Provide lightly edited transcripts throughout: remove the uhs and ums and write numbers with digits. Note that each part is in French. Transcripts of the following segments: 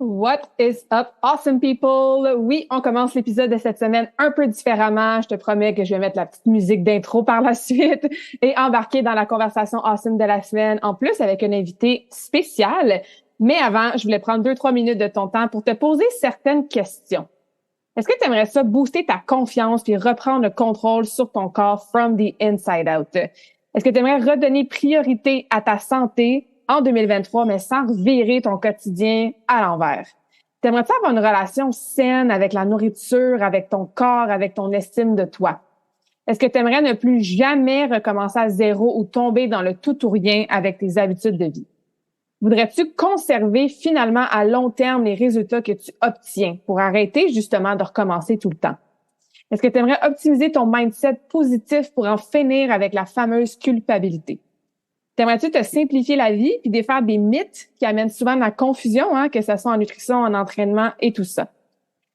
What is up, awesome people? Oui, on commence l'épisode de cette semaine un peu différemment. Je te promets que je vais mettre la petite musique d'intro par la suite et embarquer dans la conversation awesome de la semaine. En plus, avec un invité spécial. Mais avant, je voulais prendre 2-3 minutes de ton temps pour te poser certaines questions. Est-ce que tu aimerais ça booster ta confiance puis reprendre le contrôle sur ton corps from the inside out? Est-ce que tu aimerais redonner priorité à ta santé en 2023, mais sans revirer ton quotidien à l'envers? T'aimerais-tu avoir une relation saine avec la nourriture, avec ton corps, avec ton estime de toi? Est-ce que tu aimerais ne plus jamais recommencer à zéro ou tomber dans le tout ou rien avec tes habitudes de vie? Voudrais-tu conserver finalement à long terme les résultats que tu obtiens pour arrêter justement de recommencer tout le temps? Est-ce que tu aimerais optimiser ton mindset positif pour en finir avec la fameuse culpabilité? T'aimerais-tu te simplifier la vie puis défaire des mythes qui amènent souvent de la confusion, que ce soit en nutrition, en entraînement et tout ça?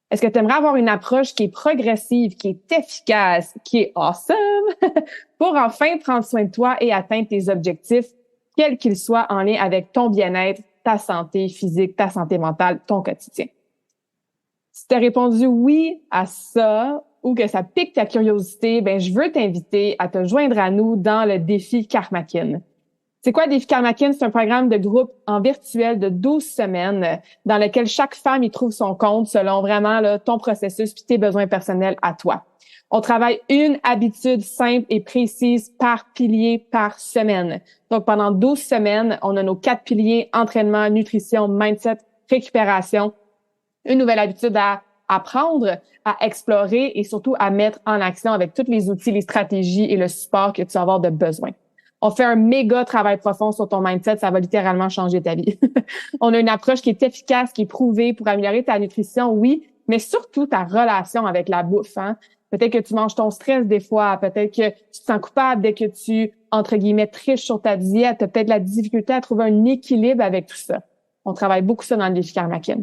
Est-ce que tu aimerais avoir une approche qui est progressive, qui est efficace, qui est awesome pour enfin prendre soin de toi et atteindre tes objectifs, quels qu'ils soient en lien avec ton bien-être, ta santé physique, ta santé mentale, ton quotidien? Si tu as répondu oui à ça ou que ça pique ta curiosité, ben je veux t'inviter à te joindre à nous dans le défi Karmakin. C'est quoi le défi Karmakin? C'est un programme de groupe en virtuel de 12 semaines dans lequel chaque femme y trouve son compte selon vraiment là, ton processus puis tes besoins personnels à toi. On travaille une habitude simple et précise par pilier par semaine. Donc, pendant 12 semaines, on a nos 4 piliers: entraînement, nutrition, mindset, récupération. Une nouvelle habitude à apprendre, à explorer et surtout à mettre en action avec tous les outils, les stratégies et le support que tu vas avoir de besoin. On fait un méga travail profond sur ton mindset, ça va littéralement changer ta vie. On a une approche qui est efficace, qui est prouvée pour améliorer ta nutrition, oui, mais surtout ta relation avec la bouffe. Peut-être que tu manges ton stress des fois, peut-être que tu te sens coupable dès que tu, entre guillemets, triches sur ta diète, tu as peut-être la difficulté à trouver un équilibre avec tout ça. On travaille beaucoup ça dans le défi Karmakin.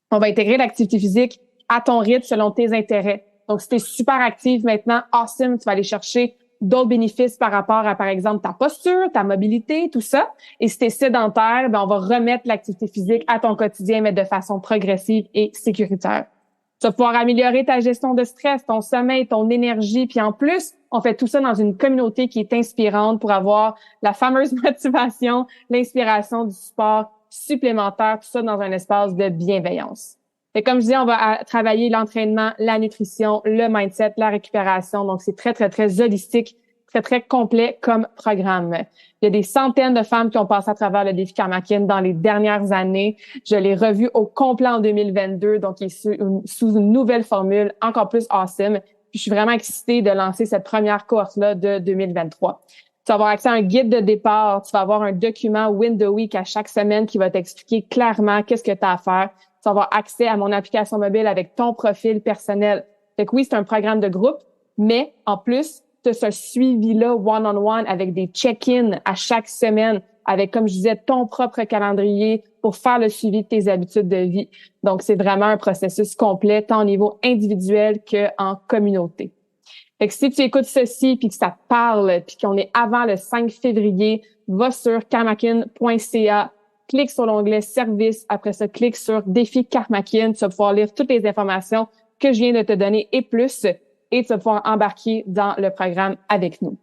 On va intégrer l'activité physique à ton rythme selon tes intérêts. Donc, si tu es super active maintenant, awesome, tu vas aller chercher d'autres bénéfices par rapport à, par exemple, ta posture, ta mobilité, tout ça. Et si tu es sédentaire, ben on va remettre l'activité physique à ton quotidien, mais de façon progressive et sécuritaire. Tu vas pouvoir améliorer ta gestion de stress, ton sommeil, ton énergie. Puis en plus, on fait tout ça dans une communauté qui est inspirante pour avoir la fameuse motivation, l'inspiration, du support supplémentaire, tout ça dans un espace de bienveillance. Et comme je dis, on va travailler l'entraînement, la nutrition, le mindset, la récupération. Donc, c'est très, très, très holistique, très, très complet comme programme. Il y a des centaines de femmes qui ont passé à travers le défi Karmakin dans les dernières années. Je l'ai revu au complet en 2022, donc il est sous une nouvelle formule encore plus awesome. Puis, je suis vraiment excitée de lancer cette première cohorte-là de 2023. Tu vas avoir accès à un guide de départ. Tu vas avoir un document Win the Week à chaque semaine qui va t'expliquer clairement qu'est-ce que tu as à faire. Tu vas avoir accès à mon application mobile avec ton profil personnel. Fait que oui, c'est un programme de groupe, mais en plus, tu as ce suivi-là one-on-one avec des check-ins à chaque semaine, avec, comme je disais, ton propre calendrier pour faire le suivi de tes habitudes de vie. Donc, c'est vraiment un processus complet, tant au niveau individuel qu'en communauté. Fait que si tu écoutes ceci puis que ça te parle puis qu'on est avant le 5 février, va sur karmakin.ca, clique sur l'onglet service, après ça, clique sur défi Karmakin, tu vas pouvoir lire toutes les informations que je viens de te donner et plus, et tu vas pouvoir embarquer dans le programme avec nous.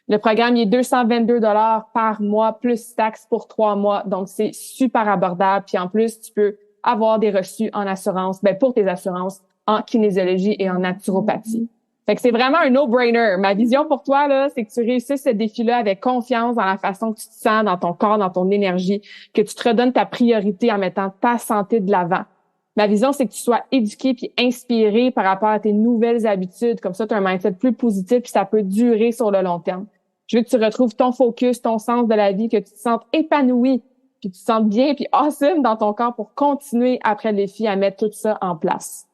Le programme il est 222 $ par mois plus taxes pour 3 mois, donc c'est super abordable. Puis en plus, tu peux avoir des reçus en assurance, pour tes assurances en kinésiologie et en naturopathie. Fait que c'est vraiment un no-brainer. Ma vision pour toi, là, c'est que tu réussisses ce défi-là avec confiance dans la façon que tu te sens, dans ton corps, dans ton énergie, que tu te redonnes ta priorité en mettant ta santé de l'avant. Ma vision, c'est que tu sois éduqué puis inspiré par rapport à tes nouvelles habitudes. Comme ça, tu as un mindset plus positif puis ça peut durer sur le long terme. Je veux que tu retrouves ton focus, ton sens de la vie, que tu te sentes épanoui puis tu te sentes bien puis awesome dans ton corps pour continuer après le défi à mettre tout ça en place.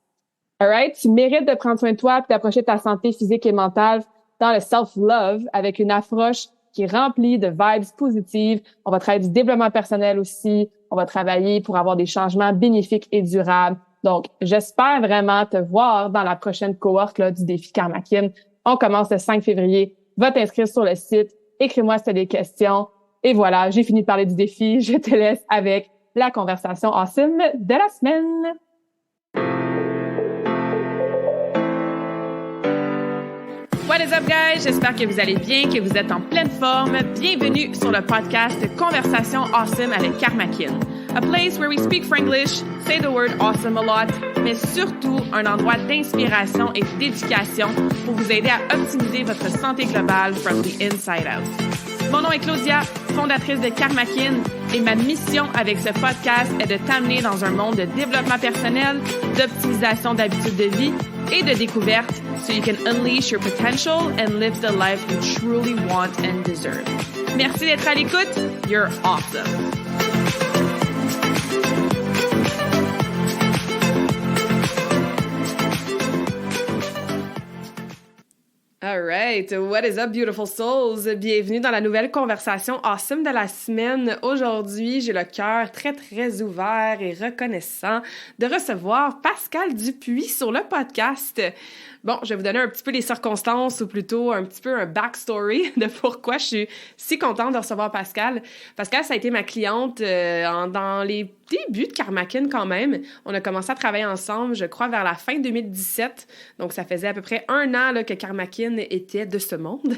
Alright, tu mérites de prendre soin de toi et d'approcher ta santé physique et mentale dans le self-love avec une approche qui est remplie de vibes positives. On va travailler du développement personnel aussi. On va travailler pour avoir des changements bénéfiques et durables. Donc, j'espère vraiment te voir dans la prochaine cohorte là, du défi Karmakin. On commence le 5 février. Va t'inscrire sur le site. Écris-moi si tu as des questions. Et voilà, j'ai fini de parler du défi. Je te laisse avec la conversation awesome de la semaine. What is up, guys? J'espère que vous allez bien, que vous êtes en pleine forme. Bienvenue sur le podcast Conversation Awesome avec Karmakin. A place where we speak Franglish, say the word awesome a lot, mais surtout un endroit d'inspiration et d'éducation pour vous aider à optimiser votre santé globale from the inside out. Mon nom est Claudia, fondatrice de Karmakin, et ma mission avec ce podcast est de t'amener dans un monde de développement personnel, d'optimisation d'habitudes de vie et de découverte so you can unleash your potential and live the life you truly want and deserve. Merci d'être à l'écoute. You're awesome. All right. What is up, beautiful souls? Bienvenue dans la nouvelle conversation awesome de la semaine. Aujourd'hui, j'ai le cœur très, très ouvert et reconnaissant de recevoir Pascal Dupuis sur le podcast. Bon, je vais vous donner un petit peu les circonstances, ou plutôt un petit peu un backstory de pourquoi je suis si contente de recevoir Pascal. Pascal, ça a été ma cliente dans les débuts de Karmakin quand même. On a commencé à travailler ensemble, je crois, vers la fin 2017. Donc, ça faisait à peu près 1 an là, que Karmakin était de ce monde.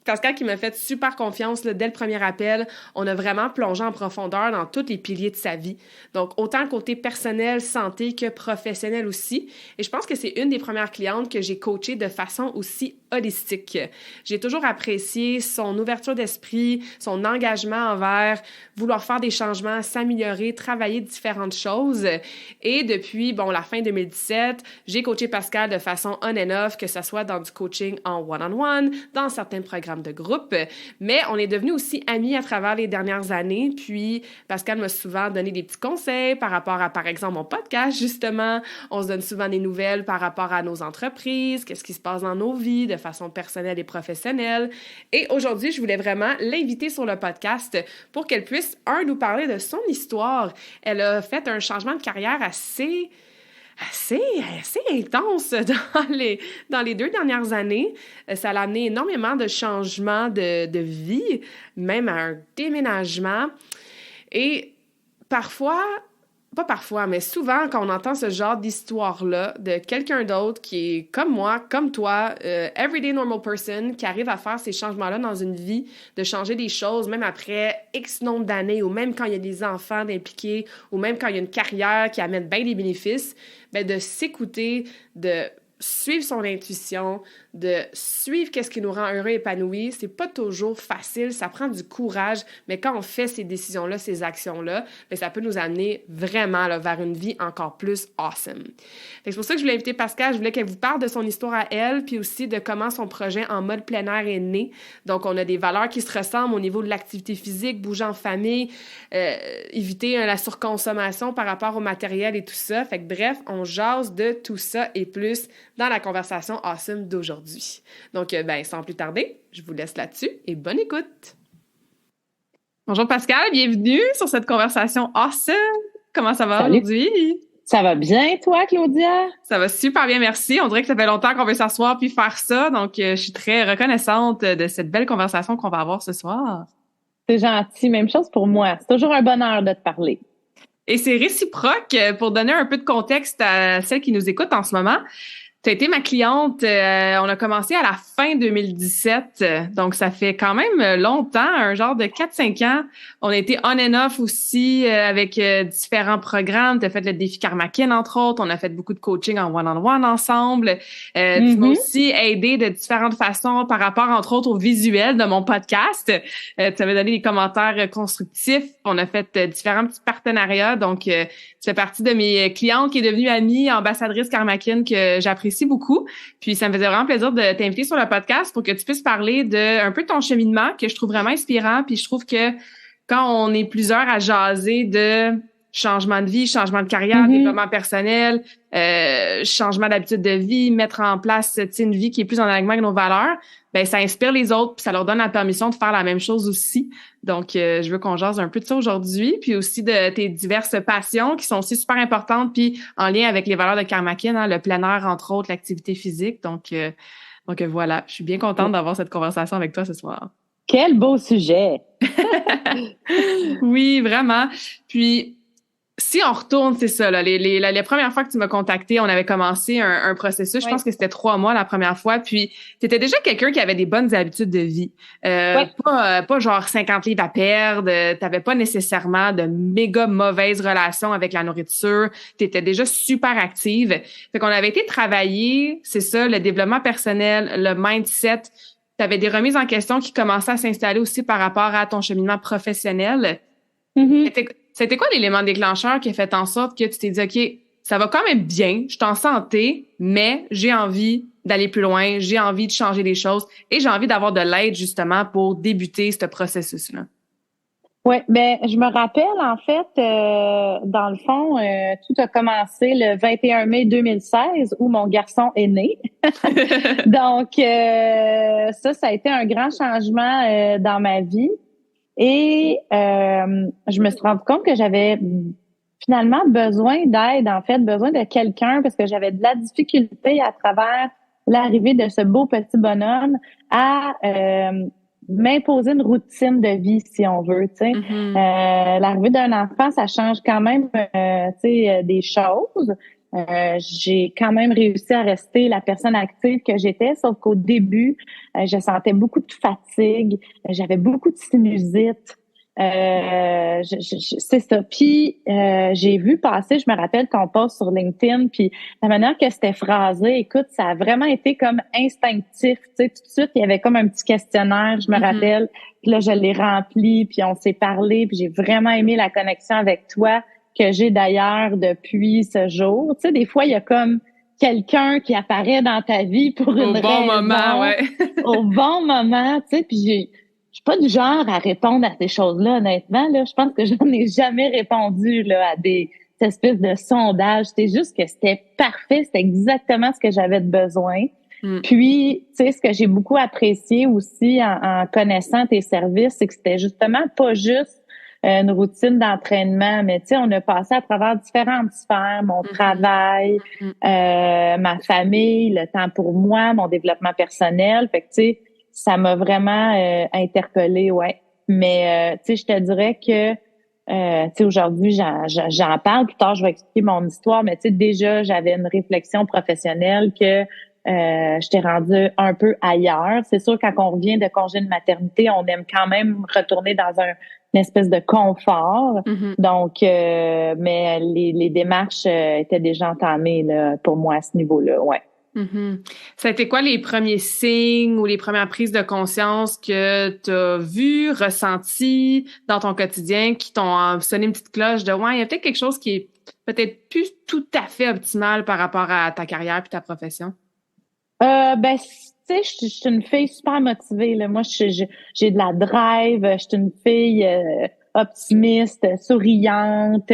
Pascal qui m'a fait super confiance là, dès le premier appel. On a vraiment plongé en profondeur dans tous les piliers de sa vie. Donc, autant le côté personnel, santé que professionnel aussi. Et je pense que c'est une des premières clientes que j'ai coachées de façon aussi holistique. J'ai toujours apprécié son ouverture d'esprit, son engagement envers vouloir faire des changements, s'améliorer, travailler différentes choses. Et depuis, la fin 2017, j'ai coaché Pascal de façon on and off, que ce soit dans du coaching en one-on-one, dans certains programmes de groupe, mais on est devenus aussi amis à travers les dernières années, puis Pascal m'a souvent donné des petits conseils par rapport à, par exemple, mon podcast, justement. On se donne souvent des nouvelles par rapport à nos entreprises, qu'est-ce qui se passe dans nos vies de façon personnelle et professionnelle. Et aujourd'hui, je voulais vraiment l'inviter sur le podcast pour qu'elle puisse, nous parler de son histoire. Elle a fait un changement de carrière assez intense dans les 2 dernières années. Ça l'a amené énormément de changements de vie, même à un déménagement. Et mais souvent, quand on entend ce genre d'histoire-là de quelqu'un d'autre qui est comme moi, comme toi, everyday normal person, qui arrive à faire ces changements-là dans une vie, de changer des choses, même après X nombre d'années, ou même quand il y a des enfants d'impliquer, ou même quand il y a une carrière qui amène bien des bénéfices, de s'écouter, de suivre son intuition, de suivre qu'est-ce qui nous rend heureux et épanouis. C'est pas toujours facile, ça prend du courage, mais quand on fait ces décisions-là, ces actions-là, ça peut nous amener vraiment là, vers une vie encore plus awesome. C'est pour ça que je voulais inviter Pascal, je voulais qu'elle vous parle de son histoire à elle, puis aussi de comment son projet en mode plein air est né. Donc, on a des valeurs qui se ressemblent au niveau de l'activité physique, bouger en famille, éviter la surconsommation par rapport au matériel et tout ça. Fait que bref, on jase de tout ça et plus dans la conversation awesome d'aujourd'hui. Donc, sans plus tarder, je vous laisse là-dessus et bonne écoute! Bonjour Pascal, bienvenue sur cette conversation awesome! Comment ça va aujourd'hui? Ça va bien, toi, Claudia? Ça va super bien, merci. On dirait que ça fait longtemps qu'on veut s'asseoir puis faire ça, donc je suis très reconnaissante de cette belle conversation qu'on va avoir ce soir. C'est gentil, même chose pour moi. C'est toujours un bonheur de te parler. Et c'est réciproque. Pour donner un peu de contexte à celles qui nous écoutent en ce moment, tu as été ma cliente, on a commencé à la fin 2017, donc ça fait quand même longtemps, un genre de 4-5 ans. On a été on and off aussi avec différents programmes. Tu as fait le défi Karmakin, entre autres. On a fait beaucoup de coaching en one-on-one ensemble. Tu m'as aussi aidé de différentes façons par rapport, entre autres, au visuel de mon podcast. Tu avais donné des commentaires constructifs. On a fait différents petits partenariats. Donc, tu fais partie de mes clientes qui est devenue amie, ambassadrice Karmakin, que j'apprécie beaucoup. Puis ça me faisait vraiment plaisir de t'inviter sur le podcast pour que tu puisses parler de un peu de ton cheminement que je trouve vraiment inspirant. Puis je trouve que quand on est plusieurs à jaser de changement de vie, changement de carrière, développement personnel, changement d'habitude de vie, mettre en place une vie qui est plus en alignement avec nos valeurs, ça inspire les autres puis ça leur donne la permission de faire la même chose aussi. Donc, je veux qu'on jase un peu de ça aujourd'hui, puis aussi de tes diverses passions qui sont aussi super importantes puis en lien avec les valeurs de Karmakin, le plein air, entre autres, l'activité physique. Donc voilà, je suis bien contente d'avoir cette conversation avec toi ce soir. Quel beau sujet! Oui, vraiment. Puis, si on retourne, c'est ça, là, les premières fois que tu m'as contacté, on avait commencé un processus, je Oui. pense que c'était 3 mois la première fois, puis tu étais déjà quelqu'un qui avait des bonnes habitudes de vie. Oui. Pas genre 50 livres à perdre, t'avais pas nécessairement de méga mauvaises relations avec la nourriture, t'étais déjà super active. Fait qu'on avait été travailler, c'est ça, le développement personnel, le mindset. T'avais des remises en question qui commençaient à s'installer aussi par rapport à ton cheminement professionnel. Mm-hmm. C'était quoi l'élément déclencheur qui a fait en sorte que tu t'es dit, OK, ça va quand même bien, je suis en santé, mais j'ai envie d'aller plus loin, j'ai envie de changer les choses et j'ai envie d'avoir de l'aide justement pour débuter ce processus-là. Oui, ben je me rappelle en fait, dans le fond, tout a commencé le 21 mai 2016 où mon garçon est né. Donc ça a été un grand changement dans ma vie et je me suis rendu compte que j'avais finalement besoin d'aide, en fait, besoin de quelqu'un parce que j'avais de la difficulté à travers l'arrivée de ce beau petit bonhomme à m'imposer une routine de vie, si on veut. Tu sais, l'arrivée d'un enfant, ça change quand même, des choses. J'ai quand même réussi à rester la personne active que j'étais, sauf qu'au début, je sentais beaucoup de fatigue, j'avais beaucoup de sinusite. C'est ça. Puis j'ai vu passer, je me rappelle qu'on passe sur LinkedIn, puis la manière que c'était phrasé, écoute, ça a vraiment été comme instinctif. Tu sais, tout de suite, il y avait comme un petit questionnaire, je me rappelle. Puis là, je l'ai rempli, puis on s'est parlé, puis j'ai vraiment aimé la connexion avec toi que j'ai d'ailleurs depuis ce jour. Tu sais, des fois, il y a comme quelqu'un qui apparaît dans ta vie pour une raison. Au bon moment, ouais. Au bon moment, tu sais, puis je suis pas du genre à répondre à ces choses-là, honnêtement. Là, je pense que j'en ai jamais répondu là à des espèces de sondages. C'est juste que c'était parfait, c'était exactement ce que j'avais de besoin. Puis, tu sais, ce que j'ai beaucoup apprécié aussi en connaissant tes services, c'est que c'était justement pas juste une routine d'entraînement, mais tu sais, on a passé à travers différentes sphères, mon travail, ma famille, le temps pour moi, mon développement personnel. Fait que, tu sais, ça m'a vraiment interpellée, ouais. Mais tu sais, je te dirais que tu sais, aujourd'hui, j'en parle. Plus tard, je vais expliquer mon histoire, mais tu sais, déjà, j'avais une réflexion professionnelle que j'étais rendue un peu ailleurs. C'est sûr, quand on revient de congé de maternité, on aime quand même retourner dans une espèce de confort. Donc, mais les démarches étaient déjà entamées là, pour moi à ce niveau-là, ouais. Ça a été quoi les premiers signes ou les premières prises de conscience que tu as vues, ressenties dans ton quotidien qui t'ont sonné une petite cloche de ouais, il y a peut-être quelque chose qui est peut-être plus tout à fait optimal par rapport à ta carrière puis ta profession? Ben, tu sais, je suis une fille super motivée. Là. Moi, j'ai de la drive. Je suis une fille optimiste, souriante,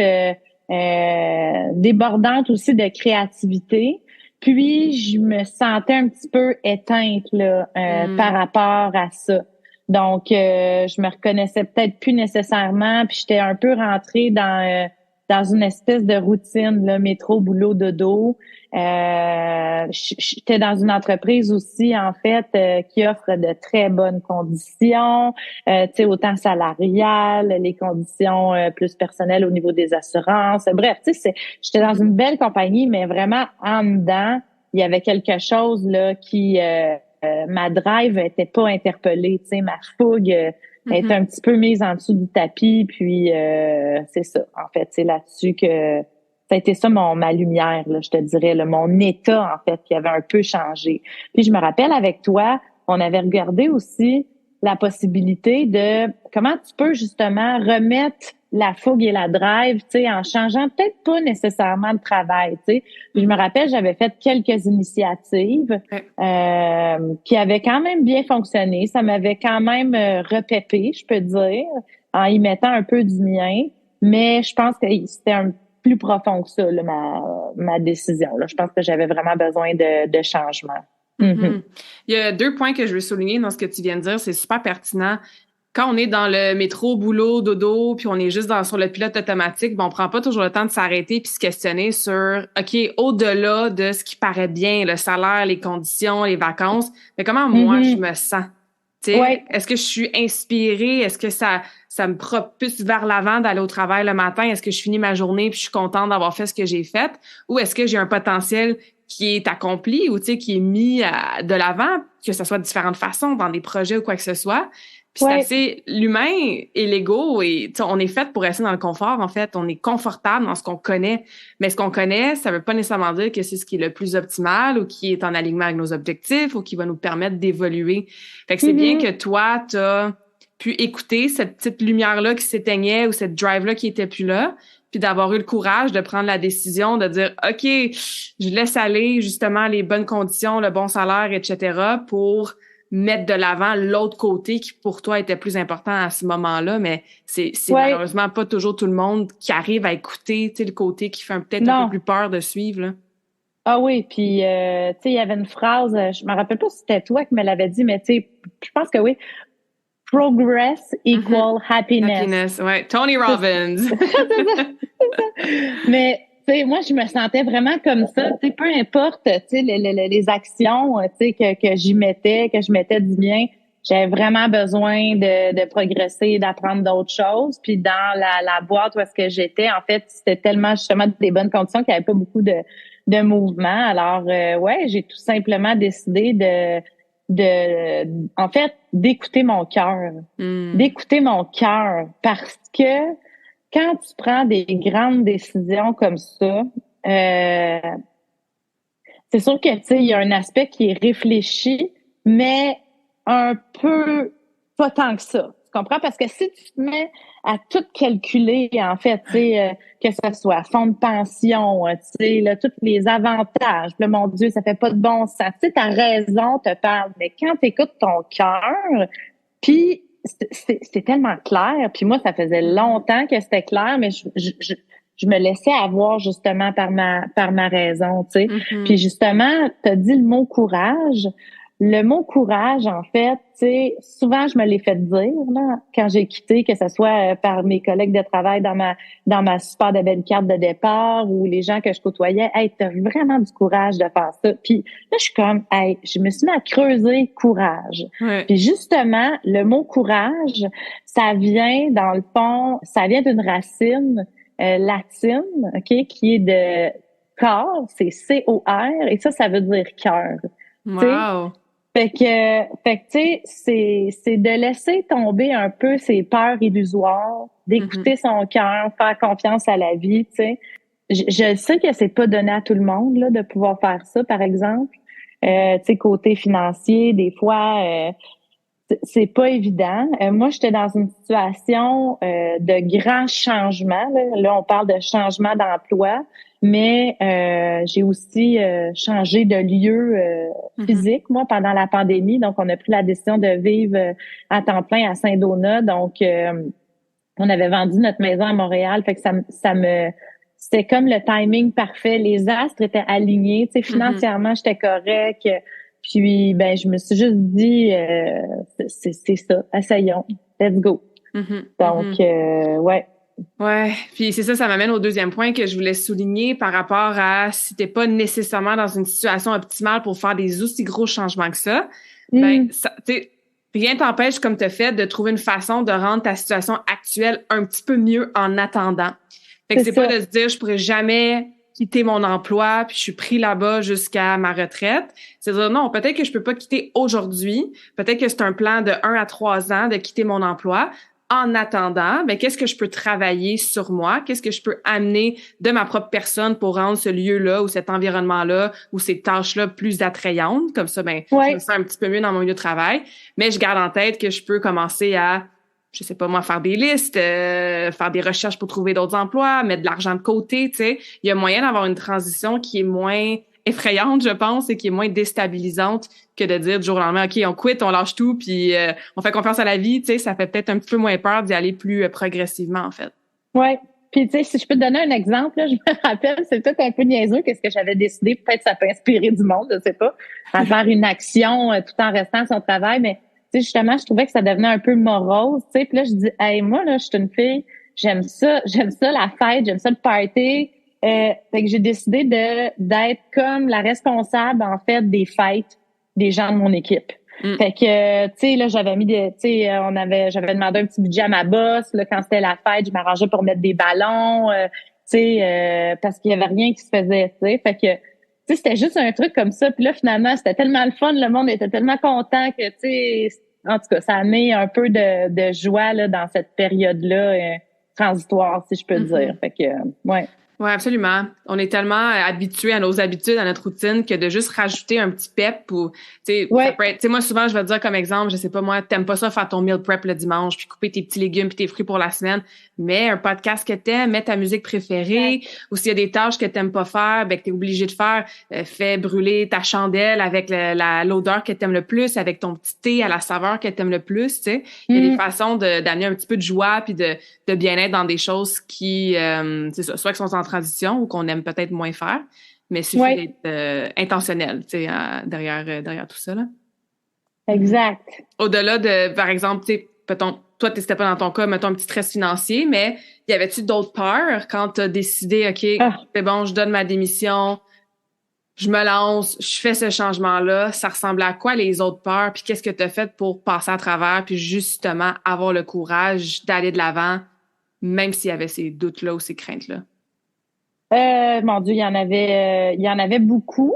débordante aussi de créativité. Puis, je me sentais un petit peu éteinte là, par rapport à ça. Donc, je me reconnaissais peut-être plus nécessairement. Puis, j'étais un peu rentrée dans une espèce de routine, là, métro, boulot, dodo. J'étais dans une entreprise aussi, en fait, qui offre de très bonnes conditions, tu sais, autant salariales, les conditions plus personnelles au niveau des assurances. Bref, tu sais, j'étais dans une belle compagnie, mais vraiment en dedans, il y avait quelque chose là qui ma drive était pas interpellée, tu sais, ma fougue était un petit peu mise en dessous du tapis, puis c'est ça. En fait, c'est là-dessus que ça a été ça ma lumière, là, je te dirais, là, mon état, en fait, qui avait un peu changé. Puis je me rappelle avec toi, on avait regardé aussi la possibilité de comment tu peux justement remettre la fougue et la drive, tu sais, en changeant peut-être pas nécessairement de travail, tu sais. Puis je me rappelle, j'avais fait quelques initiatives qui avaient quand même bien fonctionné. Ça m'avait quand même repépé, je peux dire, en y mettant un peu du mien. Mais je pense que c'était un plus profond que ça, là, ma décision. Là. Je pense que j'avais vraiment besoin de changement. Il y a 2 points que je veux souligner dans ce que tu viens de dire. C'est super pertinent. Quand on est dans le métro, boulot, dodo, puis on est juste sur le pilote automatique, on prend pas toujours le temps de s'arrêter puis se questionner sur, OK, au-delà de ce qui paraît bien, le salaire, les conditions, les vacances, mais comment moi je me sens? Tu sais, Ouais. est-ce que je suis inspirée? Est-ce que ça me propulse vers l'avant d'aller au travail le matin? Est-ce que je finis ma journée puis je suis contente d'avoir fait ce que j'ai fait? Ou est-ce que j'ai un potentiel qui est accompli ou, tu sais, qui est mis de l'avant, que ce soit de différentes façons, dans des projets ou quoi que ce soit? Puis c'est Ouais. assez... L'humain et l'ego, et, tu sais, on est fait pour rester dans le confort, en fait. On est confortable dans ce qu'on connaît. Mais ce qu'on connaît, ça veut pas nécessairement dire que c'est ce qui est le plus optimal ou qui est en alignement avec nos objectifs ou qui va nous permettre d'évoluer. Fait que c'est bien que toi, t'as pu écouter cette petite lumière-là qui s'éteignait ou cette drive-là qui était plus là, puis d'avoir eu le courage de prendre la décision de dire, OK, je laisse aller justement les bonnes conditions, le bon salaire, etc., pour mettre de l'avant l'autre côté qui pour toi était plus important à ce moment-là, mais c'est Ouais. malheureusement pas toujours tout le monde qui arrive à écouter, tu sais, le côté qui fait peut-être un peu plus peur de suivre, là. Ah oui, puis tu sais, il y avait une phrase, je me rappelle pas si c'était toi qui me l'avais dit, mais tu sais, je pense que oui. Progress equal happiness. Happiness, ouais. Tony Robbins. Mais tu sais, moi, je me sentais vraiment comme ça. Tu sais, peu importe, tu sais, les actions, tu sais, que j'y mettais, que je mettais du mien, j'avais vraiment besoin de progresser, d'apprendre d'autres choses. Puis dans la boîte où est-ce que j'étais, en fait, c'était tellement justement des bonnes conditions qu'il n'y avait pas beaucoup de mouvement. Alors, ouais, j'ai tout simplement décidé en fait, d'écouter mon cœur. D'écouter mon cœur parce que quand tu prends des grandes décisions comme ça, c'est sûr que, tu sais, il y a un aspect qui est réfléchi, mais un peu pas tant que ça. Tu comprends? Parce que si tu te mets à tout calculer, en fait, tu sais, que ce soit fonds de pension, tu sais, là, tous les avantages, là, mon Dieu, ça fait pas de bon sens. Tu sais, ta raison te parle, mais quand tu écoutes ton cœur, puis c'est tellement clair, puis moi, ça faisait longtemps que c'était clair, mais je me laissais avoir justement par ma raison, tu sais. Puis justement, tu as dit le mot courage. Le mot courage, en fait, tu sais, souvent je me l'ai fait dire là, quand j'ai quitté, que ce soit par mes collègues de travail dans ma super de belle carte de départ ou les gens que je côtoyais. Hey, t'as vraiment du courage de faire ça. Puis là, je suis comme, hey, je me suis mis à creuser courage. Ouais. Puis justement, le mot courage, ça vient dans le fond, ça vient d'une racine latine, ok, qui est de corps, c'est C-O-R, et ça veut dire cœur. Wow. Fait que, tu sais, c'est de laisser tomber un peu ses peurs illusoires, d'écouter son cœur, faire confiance à la vie, tu sais. Je sais que c'est pas donné à tout le monde, là, de pouvoir faire ça, par exemple. Tu sais, côté financier, des fois, c'est pas évident. Moi, j'étais dans une situation de grand changement. Là, on parle de changement d'emploi, mais j'ai aussi changé de lieu physique, moi, pendant la pandémie. Donc, on a pris la décision de vivre à temps plein à Saint-Donat. Donc, on avait vendu notre maison à Montréal. Fait que c'était comme le timing parfait. Les astres étaient alignés. Tu sais, financièrement, j'étais correct. Puis, ben, je me suis juste dit, c'est ça, essayons, let's go. Donc, ouais. Ouais, puis c'est ça, ça m'amène au deuxième point que je voulais souligner par rapport à si t'es pas nécessairement dans une situation optimale pour faire des aussi gros changements que ça, ben, ça, rien t'empêche, comme t'as fait, de trouver une façon de rendre ta situation actuelle un petit peu mieux en attendant. Fait que c'est pas de se dire, je pourrais jamais quitter mon emploi, puis je suis pris là-bas jusqu'à ma retraite. C'est dire, non, peut-être que je peux pas quitter aujourd'hui. Peut-être que c'est un plan de 1 à 3 ans de quitter mon emploi. En attendant, ben, qu'est-ce que je peux travailler sur moi? Qu'est-ce que je peux amener de ma propre personne pour rendre ce lieu-là ou cet environnement-là ou ces tâches-là plus attrayantes? Comme ça, ben, je me sens un petit peu mieux dans mon milieu de travail. Mais je garde en tête que je peux commencer à, je sais pas moi, faire des listes, faire des recherches pour trouver d'autres emplois, mettre de l'argent de côté, tu sais. Il y a moyen d'avoir une transition qui est moins effrayante, je pense, et qui est moins déstabilisante que de dire du jour au lendemain, OK, on quitte, on lâche tout, puis on fait confiance à la vie, tu sais, ça fait peut-être un petit peu moins peur d'y aller plus progressivement, en fait. Ouais. Puis, tu sais, si je peux te donner un exemple, là, je me rappelle, c'est peut-être un peu niaiseux qu'est-ce que j'avais décidé, peut-être ça peut inspirer du monde, je sais pas, à faire une action tout en restant à son travail, mais tu sais, justement, je trouvais que ça devenait un peu morose, tu sais, puis là, je dis, hey, moi, là, je suis une fille, j'aime ça la fête, j'aime ça le party, fait que j'ai décidé d'être comme la responsable, en fait, des fêtes des gens de mon équipe. Fait que, tu sais, là, j'avais mis des, tu sais, j'avais demandé un petit budget à ma boss, là, quand c'était la fête, je m'arrangeais pour mettre des ballons, tu sais, parce qu'il y avait rien qui se faisait, tu sais. Fait que, tu sais, c'était juste un truc comme ça. Puis là, finalement, c'était tellement le fun, le monde était tellement content que, tu sais, en tout cas, ça a mis un peu de joie, là, dans cette période-là, transitoire, si je peux dire. Fait que, ouais. Oui, absolument. On est tellement habitués à nos habitudes, à notre routine, que de juste rajouter un petit pep ou, tu sais, ça peut être, tu sais, moi, souvent, je vais te dire comme exemple, je sais pas, moi, t'aimes pas ça faire ton meal prep le dimanche, puis couper tes petits légumes puis tes fruits pour la semaine. Mets un podcast que t'aimes, mets ta musique préférée, ou s'il y a des tâches que t'aimes pas faire, ben, que t'es obligé de faire, fais brûler ta chandelle avec l'odeur que t'aimes le plus, avec ton petit thé à la saveur que t'aimes le plus, tu sais. Il y a des façons d'amener un petit peu de joie puis de bien-être dans des choses qui, c'est ça, soit qui sont en transition ou qu'on aime peut-être moins faire, mais il suffit d'être intentionnel, tu sais, derrière tout ça, là. Exact. Au-delà de, par exemple, tu sais, toi, c'était pas dans ton cas, mettons un petit stress financier, mais y avait-tu d'autres peurs quand t'as décidé, OK, c'est bon, je donne ma démission, je me lance, je fais ce changement-là, ça ressemblait à quoi les autres peurs, puis qu'est-ce que t'as fait pour passer à travers, puis justement avoir le courage d'aller de l'avant, même s'il y avait ces doutes-là ou ces craintes-là? Mon Dieu, il y en avait beaucoup.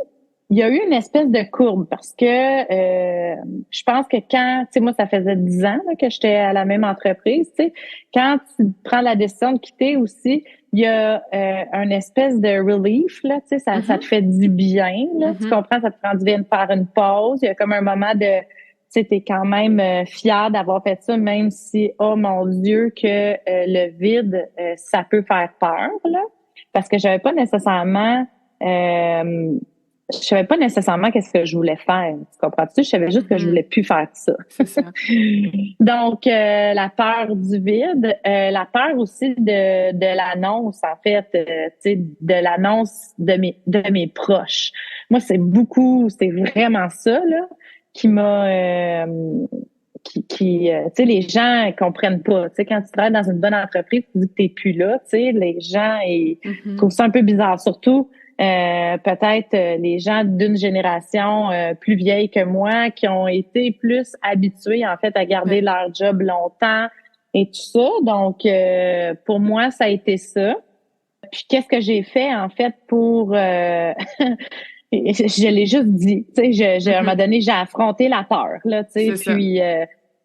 Il y a eu une espèce de courbe parce que je pense que quand, tu sais, moi, ça faisait 10 ans là, que j'étais à la même entreprise, tu sais, quand tu prends la décision de quitter aussi, il y a un espèce de relief, là, tu sais, ça te fait du bien, là, tu comprends, ça te prend du bien de faire une pause. Il y a comme un moment de, tu sais, t'es quand même fier d'avoir fait ça, même si, oh mon Dieu, que le vide, ça peut faire peur, là. Parce que je savais pas nécessairement qu'est-ce que je voulais faire. Tu comprends-tu? Je savais juste que je voulais plus faire ça. C'est ça. Donc, la peur du vide, la peur aussi de l'annonce, en fait, tu sais, de l'annonce de mes proches. Moi, c'est vraiment ça, là, qui m'a, tu sais, les gens comprennent pas. Tu sais, quand tu travailles dans une bonne entreprise, tu dis que t'es plus là, tu sais, les gens, ils trouvent ça un peu bizarre. Surtout, peut-être les gens d'une génération plus vieille que moi qui ont été plus habitués, en fait, à garder leur job longtemps et tout ça. Donc, pour moi, ça a été ça. Puis, qu'est-ce que j'ai fait, en fait, pour... je l'ai juste dit, tu sais, à un moment donné, j'ai affronté la peur, là, tu sais, puis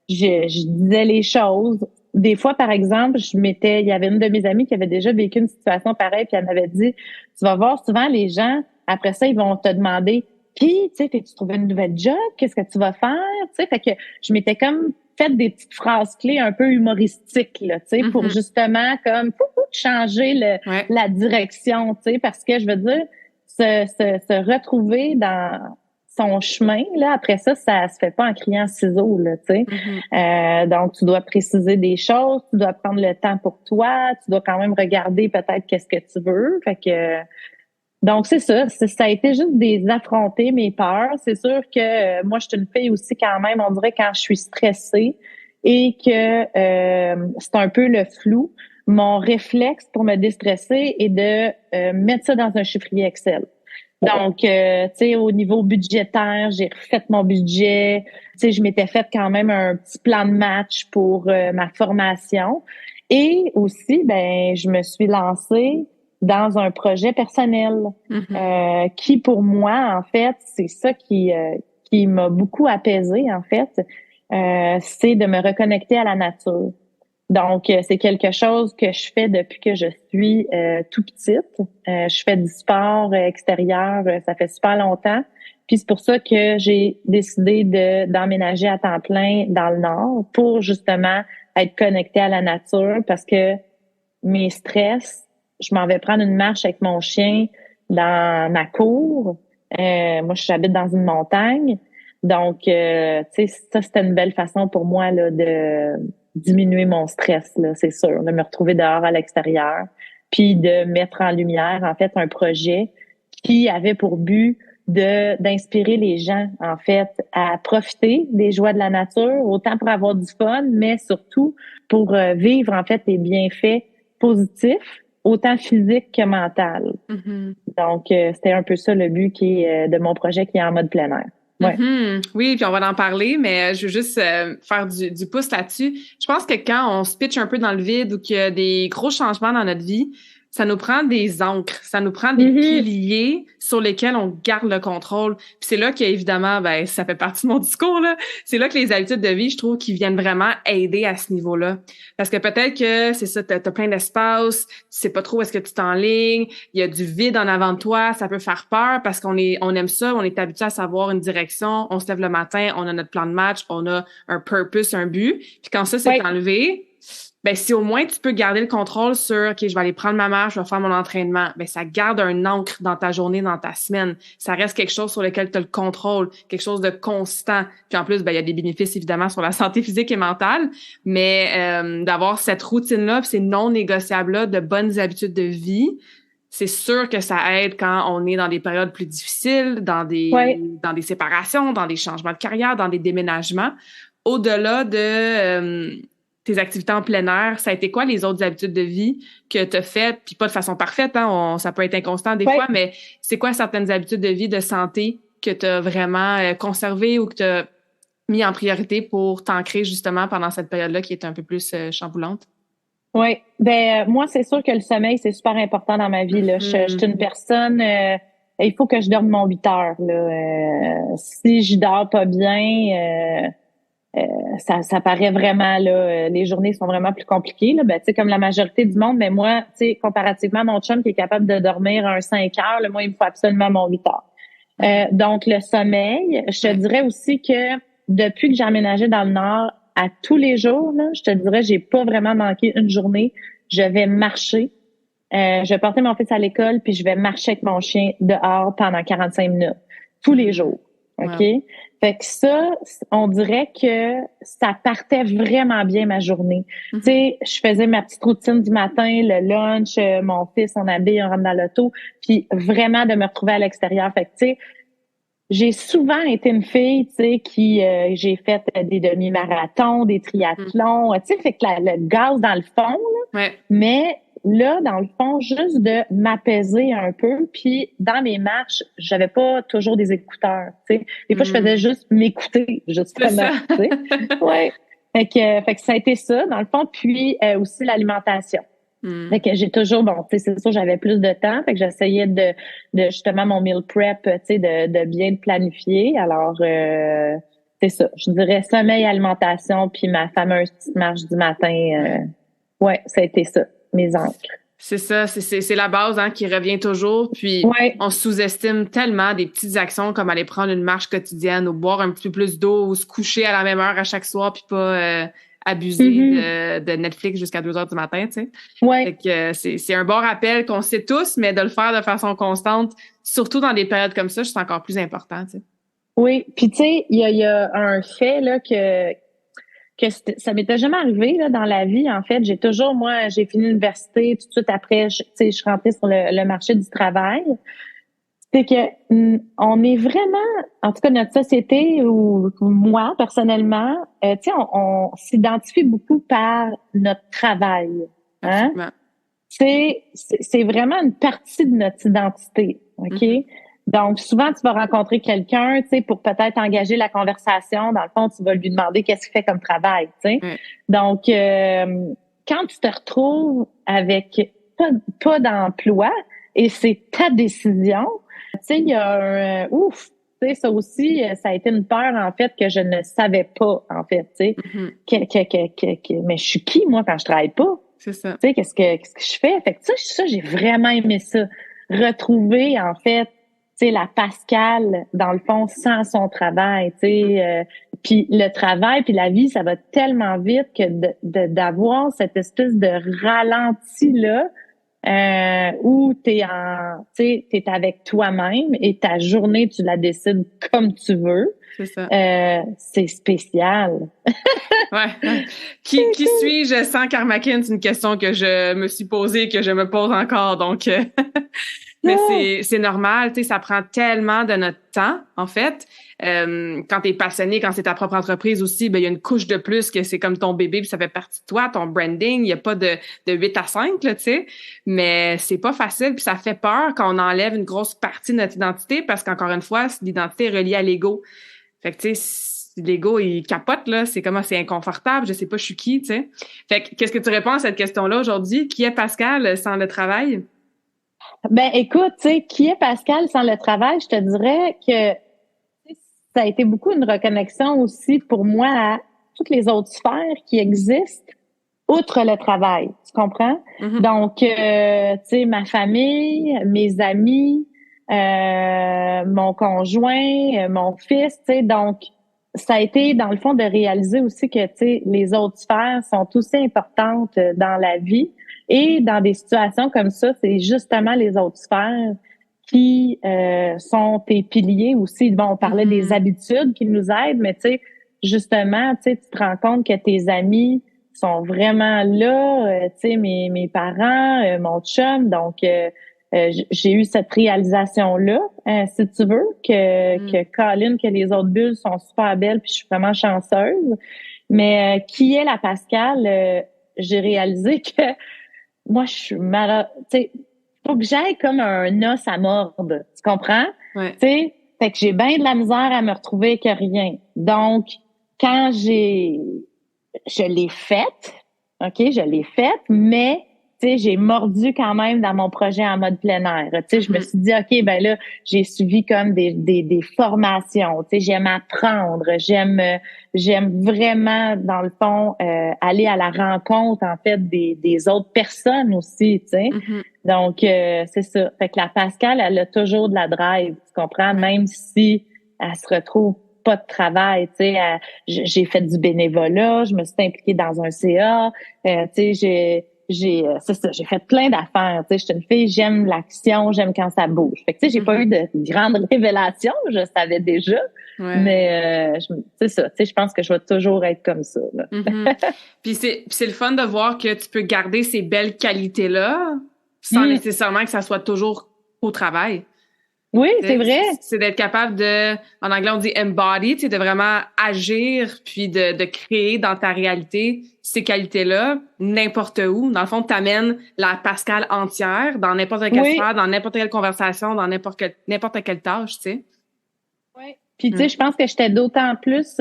je disais les choses. Des fois, par exemple, il y avait une de mes amies qui avait déjà vécu une situation pareille, puis elle m'avait dit, tu vas voir souvent les gens, après ça, ils vont te demander, puis, tu sais, t'as-tu trouvé une nouvelle job? Qu'est-ce que tu vas faire? Tu sais, fait que je m'étais comme fait des petites phrases clés un peu humoristiques, là, tu sais, pour justement comme changer la direction, tu sais, parce que je veux dire, se retrouver dans son chemin, là, après ça se fait pas en criant ciseaux, là, tu sais. Donc, tu dois préciser des choses, tu dois prendre le temps pour toi, tu dois quand même regarder peut-être qu'est-ce que tu veux. Fait que, donc, c'est ça. Ça a été juste des affronter mes peurs. C'est sûr que moi, je suis une fille aussi quand même, on dirait quand je suis stressée et que c'est un peu le flou. Mon réflexe pour me déstresser est de mettre ça dans un chiffrier Excel. Donc, tu sais, au niveau budgétaire, j'ai refait mon budget. Tu sais, je m'étais fait quand même un petit plan de match pour ma formation. Et aussi, ben, je me suis lancée dans un projet personnel qui, pour moi, en fait, c'est ça qui m'a beaucoup apaisée, en fait, c'est de me reconnecter à la nature. Donc, c'est quelque chose que je fais depuis que je suis tout petite. Je fais du sport extérieur, ça fait super longtemps. Puis c'est pour ça que j'ai décidé d'emménager à temps plein dans le Nord pour justement être connectée à la nature parce que mes stress, je m'en vais prendre une marche avec mon chien dans ma cour. Moi, j'habite dans une montagne. Donc, tu sais, ça, c'était une belle façon pour moi là, de diminuer mon stress, là, c'est sûr, de me retrouver dehors à l'extérieur, puis de mettre en lumière, en fait, un projet qui avait pour but d'inspirer les gens, en fait, à profiter des joies de la nature, autant pour avoir du fun, mais surtout pour vivre, en fait, les bienfaits positifs, autant physiques que mental. Donc, c'était un peu ça le but de mon projet qui est en mode plein air. Ouais. Oui, puis on va en parler, mais je veux juste faire du pouce là-dessus. Je pense que quand on se pitche un peu dans le vide ou qu'il y a des gros changements dans notre vie, ça nous prend des ancres, ça nous prend des piliers sur lesquels on garde le contrôle. Puis c'est là qu'évidemment, ben ça fait partie de mon discours là. C'est là que les habitudes de vie, je trouve, qui viennent vraiment aider à ce niveau-là. Parce que peut-être que c'est ça, t'as plein d'espace, tu sais pas trop où est-ce que tu t'enlignes, il y a du vide en avant de toi, ça peut faire peur parce on aime ça, on est habitué à savoir une direction, on se lève le matin, on a notre plan de match, on a un purpose, un but. Puis quand ça s'est enlevé, ben si au moins tu peux garder le contrôle sur OK, je vais aller prendre ma marche, je vais faire mon entraînement, ben ça garde un ancre dans ta journée, dans ta semaine. Ça reste quelque chose sur lequel tu as le contrôle, quelque chose de constant. Puis en plus, ben il y a des bénéfices évidemment sur la santé physique et mentale, mais d'avoir cette routine-là, puis ces non négociables-là de bonnes habitudes de vie, c'est sûr que ça aide quand on est dans des périodes plus difficiles, dans des séparations, dans des changements de carrière, dans des déménagements. Au-delà de tes activités en plein air, ça a été quoi les autres habitudes de vie que tu as faites, puis pas de façon parfaite, hein, ça peut être inconstant des fois, mais c'est quoi certaines habitudes de vie, de santé que tu as vraiment conservées ou que tu as mis en priorité pour t'ancrer justement pendant cette période-là qui est un peu plus chamboulante? Oui, moi c'est sûr que le sommeil c'est super important dans ma vie là. Je suis une personne, il faut que je dorme mon 8 heures là. Si je dors pas bien, ça paraît vraiment là. Les journées sont vraiment plus compliquées là. Ben tu sais comme la majorité du monde, mais moi tu sais comparativement à mon chum qui est capable de dormir un 5 heures, là, moi il me faut absolument mon 8 heures. Donc le sommeil, je te dirais aussi que depuis que j'ai emménagé dans le Nord, à tous les jours, là, je te dirais, j'ai pas vraiment manqué une journée. Je vais marcher. Je vais porter mon fils à l'école, puis je vais marcher avec mon chien dehors pendant 45 minutes. Tous les jours. OK? Wow. Fait que ça, on dirait que ça partait vraiment bien ma journée. Tu sais, je faisais ma petite routine du matin, le lunch, mon fils, on habille, on rentre dans l'auto, puis vraiment de me retrouver à l'extérieur. Fait que, tu sais, j'ai souvent été une fille, tu sais, qui j'ai fait des demi-marathons, des triathlons, tu sais, fait que le gaz dans le fond, là, mais là, dans le fond, juste de m'apaiser un peu, puis dans mes marches, j'avais pas toujours des écouteurs, tu sais. Des fois, je faisais juste m'écouter, justement, tu sais. Ouais. Fait que ça a été ça, dans le fond, puis aussi l'alimentation. Fait que j'ai toujours, bon, tu sais, c'est sûr, j'avais plus de temps, fait que j'essayais de justement mon meal prep, tu sais, de bien planifier. Alors, c'est ça. Je dirais sommeil, alimentation, puis ma fameuse petite marche du matin. Ouais, ça a été ça, mes ancres. C'est ça, c'est la base hein, qui revient toujours. Puis on sous-estime tellement des petites actions comme aller prendre une marche quotidienne ou boire un petit peu plus d'eau ou se coucher à la même heure à chaque soir puis pas abuser de Netflix jusqu'à 2 heures du matin, tu sais. Fait que c'est un bon rappel qu'on sait tous, mais de le faire de façon constante, surtout dans des périodes comme ça, c'est encore plus important, tu sais. Oui, puis tu sais, il y a un fait là que ça m'était jamais arrivé là dans la vie en fait. J'ai fini l'université tout de suite après, je suis rentrée sur le marché du travail. C'est que on est vraiment, en tout cas notre société ou moi personnellement, tu sais, on s'identifie beaucoup par notre travail. Hein? C'est vraiment une partie de notre identité, ok? Donc souvent tu vas rencontrer quelqu'un, tu sais, pour peut-être engager la conversation. Dans le fond, tu vas lui demander qu'est-ce qu'il fait comme travail, tu sais. Donc quand tu te retrouves avec pas d'emploi et c'est ta décision. Tu sais, il y a tu sais, ça aussi, ça a été une peur, en fait, que je ne savais pas, en fait, tu sais. Mais je suis qui, moi, quand je travaille pas? C'est ça. Tu sais, qu'est-ce que je fais? Fait que ça, j'ai vraiment aimé ça. Retrouver, en fait, tu sais, la Pascale, dans le fond, sans son travail, tu sais. Puis le travail, puis la vie, ça va tellement vite que d'avoir cette espèce de ralenti-là, où t'es avec toi-même et ta journée, tu la décides comme tu veux. C'est ça. C'est spécial. Ouais. Qui suis-je sans Karmakin? C'est une question que je me suis posée, que je me pose encore. Donc, Mais c'est normal, tu sais, ça prend tellement de notre temps, en fait. Quand t'es passionné, quand c'est ta propre entreprise aussi, ben il y a une couche de plus que c'est comme ton bébé, puis ça fait partie de toi, ton branding. Il y a pas de 8 à 5, là, tu sais. Mais c'est pas facile, puis ça fait peur quand on enlève une grosse partie de notre identité, parce qu'encore une fois, l'identité est reliée à l'ego. Fait que, tu sais, l'ego, il capote, là. C'est comme, c'est inconfortable, je sais pas je suis qui, tu sais. Fait que, qu'est-ce que tu réponds à cette question-là aujourd'hui? Qui est Pascal sans le travail? Ben, écoute, tu sais, qui est Pascal sans le travail? Je te dirais que ça a été beaucoup une reconnexion aussi pour moi à toutes les autres sphères qui existent outre le travail. Tu comprends? Mm-hmm. Donc, tu sais, ma famille, mes amis, mon conjoint, mon fils, tu sais, donc ça a été dans le fond de réaliser aussi que tu sais les autres sphères sont aussi importantes dans la vie et dans des situations comme ça, c'est justement les autres sphères qui sont tes piliers aussi. Bon, on parlait des habitudes qui nous aident, mais tu sais justement, tu sais tu te rends compte que tes amis sont vraiment là, tu sais mes parents, mon chum, donc j'ai eu cette réalisation-là, si tu veux, que Colin, que les autres bulles sont super belles, puis je suis vraiment chanceuse. Mais qui est la Pascal? J'ai réalisé que moi, je suis malade. Tu sais, faut que j'aille comme un os à mordre. Tu comprends? Ouais. Tu sais, fait que j'ai bien de la misère à me retrouver que rien. Donc, quand je l'ai faite, OK, je l'ai faite, mais tu sais, j'ai mordu quand même dans mon projet en mode plein air. Tu sais, je me suis dit, OK, ben là, j'ai suivi comme des formations. Tu sais, j'aime apprendre, j'aime vraiment, dans le fond, aller à la rencontre, en fait, des autres personnes aussi, tu sais. Donc, c'est ça. Fait que la Pascal, elle a toujours de la drive, tu comprends? Même si elle se retrouve pas de travail, tu sais, j'ai fait du bénévolat, je me suis impliquée dans un CA, tu sais, c'est ça, j'ai fait plein d'affaires, tu sais, je suis une fille, j'aime l'action, j'aime quand ça bouge. Fait que tu sais, j'ai pas eu de grandes révélations, je savais déjà, mais c'est ça, tu sais, je pense que je vais toujours être comme ça, là. Puis c'est le fun de voir que tu peux garder ces belles qualités-là sans nécessairement que ça soit toujours au travail. Oui, c'est vrai. C'est d'être capable de, en anglais on dit embody, tu sais, de vraiment agir puis de créer dans ta réalité ces qualités-là n'importe où. Dans le fond, t'amènes la Pascal entière dans n'importe quelle sphère, dans n'importe quelle conversation, dans n'importe quelle tâche, tu sais. Oui. Puis tu sais, je pense que j'étais d'autant plus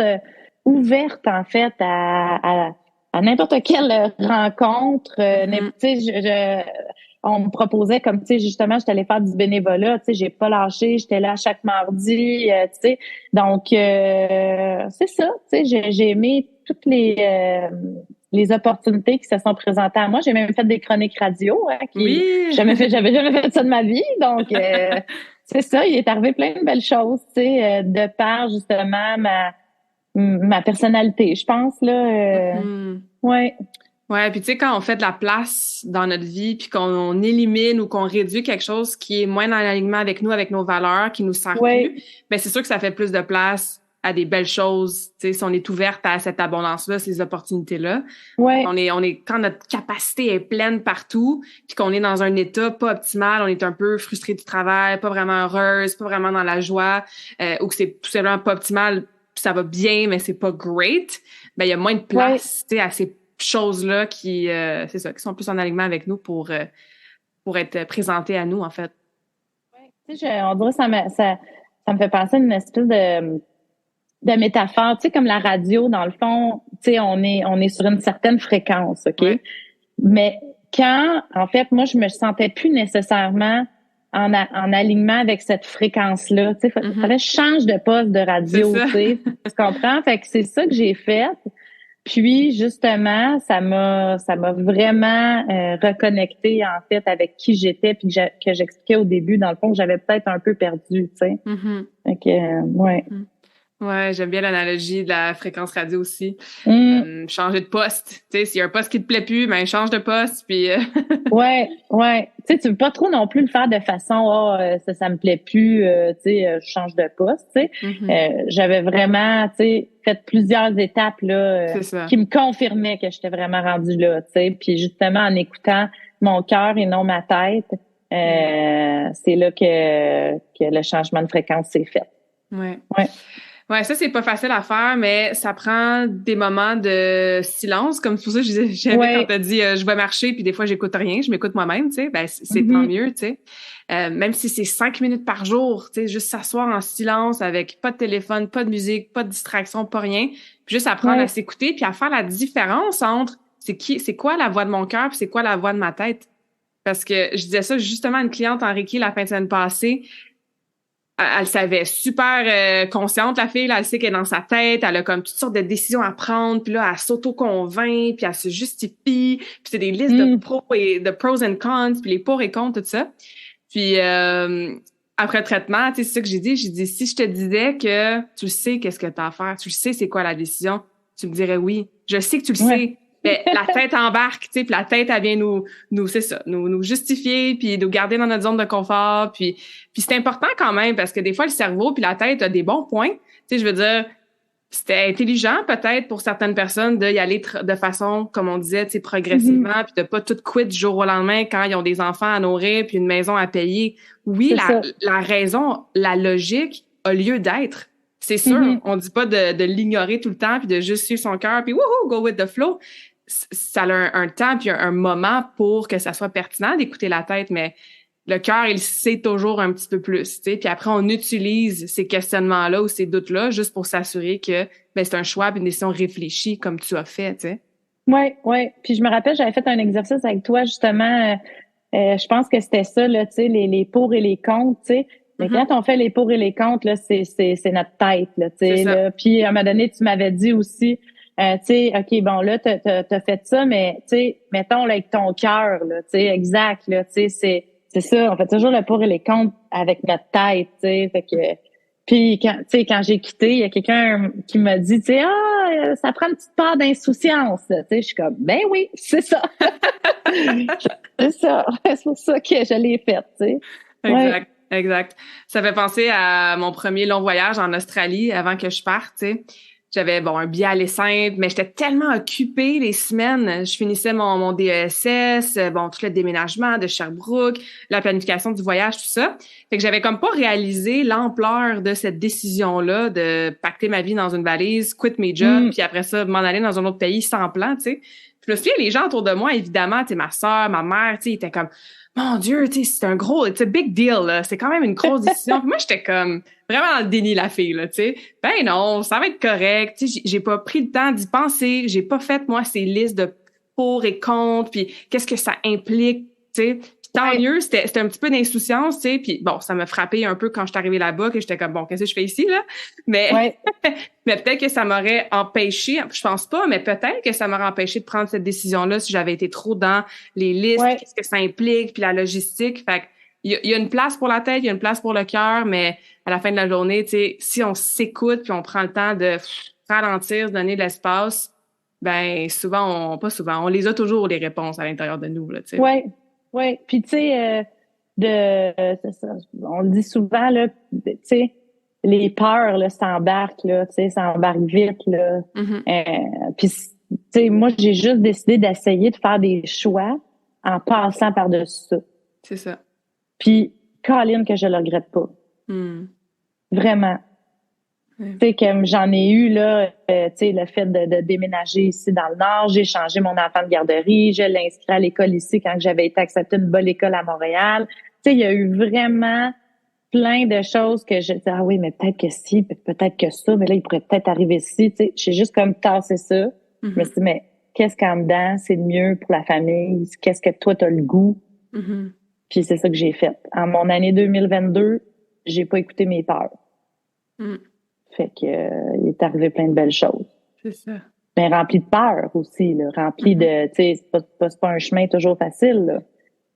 ouverte en fait à n'importe quelle rencontre. Tu sais, on me proposait comme, tu sais, justement, j'étais allée faire du bénévolat, tu sais, j'ai pas lâché, j'étais là chaque mardi, tu sais. Donc, c'est ça, tu sais, j'ai aimé toutes les opportunités qui se sont présentées à moi. J'ai même fait des chroniques radio, hein, j'avais jamais fait ça de ma vie. Donc, c'est ça, il est arrivé plein de belles choses, tu sais, de par, justement, ma personnalité, je pense, là. Ouais. Ouais, puis tu sais, quand on fait de la place dans notre vie, puis qu'on élimine ou qu'on réduit quelque chose qui est moins dans l'alignement avec nous, avec nos valeurs, qui nous sert plus, ben c'est sûr que ça fait plus de place à des belles choses. Tu sais, si on est ouverte à cette abondance-là, ces opportunités-là. Ouais. Quand notre capacité est pleine partout, puis qu'on est dans un état pas optimal, on est un peu frustré du travail, pas vraiment heureuse, pas vraiment dans la joie, ou que c'est tout simplement pas optimal, puis ça va bien, mais c'est pas great, ben il y a moins de place, tu sais, à ces choses-là qui, c'est ça, qui sont plus en alignement avec nous pour être présentées à nous, en fait. Oui, tu sais, on dirait ça me fait penser à une espèce de métaphore, tu sais, comme la radio, dans le fond, tu sais, on est sur une certaine fréquence, OK? Ouais. Mais quand, en fait, moi, je me sentais plus nécessairement en alignement avec cette fréquence-là, tu sais, fallait que je change de poste de radio, tu sais, tu comprends? Fait que c'est ça que j'ai fait. Puis justement, ça m'a vraiment reconnecté en fait avec qui j'étais puis que j'expliquais au début dans le fond que j'avais peut-être un peu perdu, tu sais. Fait que ouais. Ouais, j'aime bien l'analogie de la fréquence radio aussi. Changer de poste, tu sais, s'il y a un poste qui te plaît plus, ben change de poste puis Ouais. Tu sais, tu veux pas trop non plus le faire de façon ça me plaît plus, tu sais, je change de poste, tu sais. J'avais vraiment, tu sais, fait plusieurs étapes là qui me confirmaient que j'étais vraiment rendue là, tu sais. Puis justement en écoutant mon cœur et non ma tête, c'est là que le changement de fréquence s'est fait. Ouais. Ouais. Ouais, ça, c'est pas facile à faire, mais ça prend des moments de silence. Comme pour ça, j'avais quand t'as dit, je vais marcher, puis des fois, j'écoute rien, je m'écoute moi-même, tu sais. Ben, c'est tant mieux, tu sais. Même si c'est 5 minutes par jour, tu sais, juste s'asseoir en silence avec pas de téléphone, pas de musique, pas de distraction, pas rien. Puis juste apprendre à s'écouter, puis à faire la différence entre c'est quoi la voix de mon cœur, puis c'est quoi la voix de ma tête. Parce que je disais ça justement à une cliente en Reiki la fin de semaine passée. Elle savait, super consciente, la fille, là, elle sait qu'elle est dans sa tête, elle a comme toutes sortes de décisions à prendre, puis là, elle s'auto-convainc, puis elle se justifie, puis c'est des listes de pros and cons, puis les pour et contre, tout ça. Puis après le traitement, tu sais, c'est ça que j'ai dit, si je te disais que tu sais qu'est-ce que t'as à faire, tu sais c'est quoi la décision, tu me dirais oui. Je sais que tu le sais. Mais la tête embarque, tu sais, puis la tête, elle vient c'est ça, nous justifier, puis nous garder dans notre zone de confort, puis c'est important quand même, parce que des fois, le cerveau puis la tête a des bons points. Tu sais, je veux dire, c'était intelligent peut-être pour certaines personnes d'y aller de façon, comme on disait, tu sais, progressivement, puis de pas tout quitter du jour au lendemain quand ils ont des enfants à nourrir puis une maison à payer. Oui, la raison, la logique a lieu d'être. C'est sûr, on dit pas de l'ignorer tout le temps puis de juste suivre son cœur puis wouhou, go with the flow. Ça a un temps puis un moment pour que ça soit pertinent d'écouter la tête, mais le cœur, il sait toujours un petit peu plus, tu sais. Puis après, on utilise ces questionnements-là ou ces doutes-là juste pour s'assurer que c'est un choix et une décision réfléchie comme tu as fait, tu sais. Oui. Puis je me rappelle, j'avais fait un exercice avec toi, justement. Je pense que c'était ça, là, tu sais, les pour et les contre, tu sais. Mais quand on fait les pour et les contre, là, c'est notre tête, là, tu sais. Là. Puis à un moment donné, tu m'avais dit aussi, tu sais, OK, bon, là, t'as fait ça, mais, tu sais, mettons, là, avec ton cœur, là, tu sais, exact, là, tu sais, c'est ça. On fait toujours le pour et les contre avec notre tête, tu sais. Fait que, puis quand j'ai quitté, il y a quelqu'un qui m'a dit, tu sais, ça prend une petite part d'insouciance, tu sais. Je suis comme, ben oui, c'est ça. C'est ça. C'est pour ça que je l'ai faite, tu sais. Exact. Ça fait penser à mon premier long voyage en Australie avant que je parte, tu sais. J'avais, un billet aller simple, mais j'étais tellement occupée les semaines. Je finissais mon DESS, tout le déménagement de Sherbrooke, la planification du voyage, tout ça. Fait que j'avais comme pas réalisé l'ampleur de cette décision-là de pacter ma vie dans une valise, quit mes jobs, puis après ça, m'en aller dans un autre pays sans plan, tu sais. Puis je me souviens, les gens autour de moi, évidemment, tu sais, ma sœur, ma mère, tu sais, ils étaient comme, mon Dieu, tu sais, c'est un gros, it's a big deal, là. C'est quand même une grosse décision. Puis moi, j'étais comme vraiment dans le déni, la fille, là, tu sais. Ben non, ça va être correct. Tu sais, j'ai pas pris le temps d'y penser. J'ai pas fait, moi, ces listes de pour et contre, puis qu'est-ce que ça implique, tu sais. Tant mieux, c'était un petit peu d'insouciance, tu sais. Puis bon, ça m'a frappé un peu quand je suis arrivée là-bas, que j'étais comme, bon, qu'est-ce que je fais ici, là? Mais, mais peut-être que ça m'aurait empêché, je pense pas, mais peut-être que ça m'aurait empêché de prendre cette décision-là si j'avais été trop dans les listes, qu'est-ce que ça implique, puis la logistique. Fait il y a une place pour la tête, il y a une place pour le cœur, mais à la fin de la journée, tu sais, si on s'écoute puis on prend le temps de ralentir, se donner de l'espace, on les a toujours, les réponses à l'intérieur de nous, là, tu sais. Oui. Puis, tu sais, c'est ça, on le dit souvent, là, tu sais, les peurs, là, s'embarquent, là, tu sais, s'embarquent vite, là. Puis, tu sais, moi, j'ai juste décidé d'essayer de faire des choix en passant par-dessus ça. C'est ça. Puis, Colin, que je le regrette pas. Vraiment. Tu sais, comme j'en ai eu, là, tu sais, le fait de déménager ici dans le Nord, j'ai changé mon enfant de garderie, je l'ai inscrit à l'école ici quand j'avais été acceptée une bonne école à Montréal. Tu sais, il y a eu vraiment plein de choses que je disais, oui, mais peut-être que si, peut-être que ça, mais là, il pourrait peut-être arriver ici. Tu sais, j'ai juste comme tassé ça. Je me suis dit, mais qu'est-ce qu'en dedans, c'est le mieux pour la famille? Qu'est-ce que toi, t'as le goût? Puis c'est ça que j'ai fait. En mon année 2022, j'ai pas écouté mes peurs. Fait que il est arrivé plein de belles choses. C'est ça. Mais rempli de peur aussi, là, rempli de, tu sais, c'est pas un chemin toujours facile, là.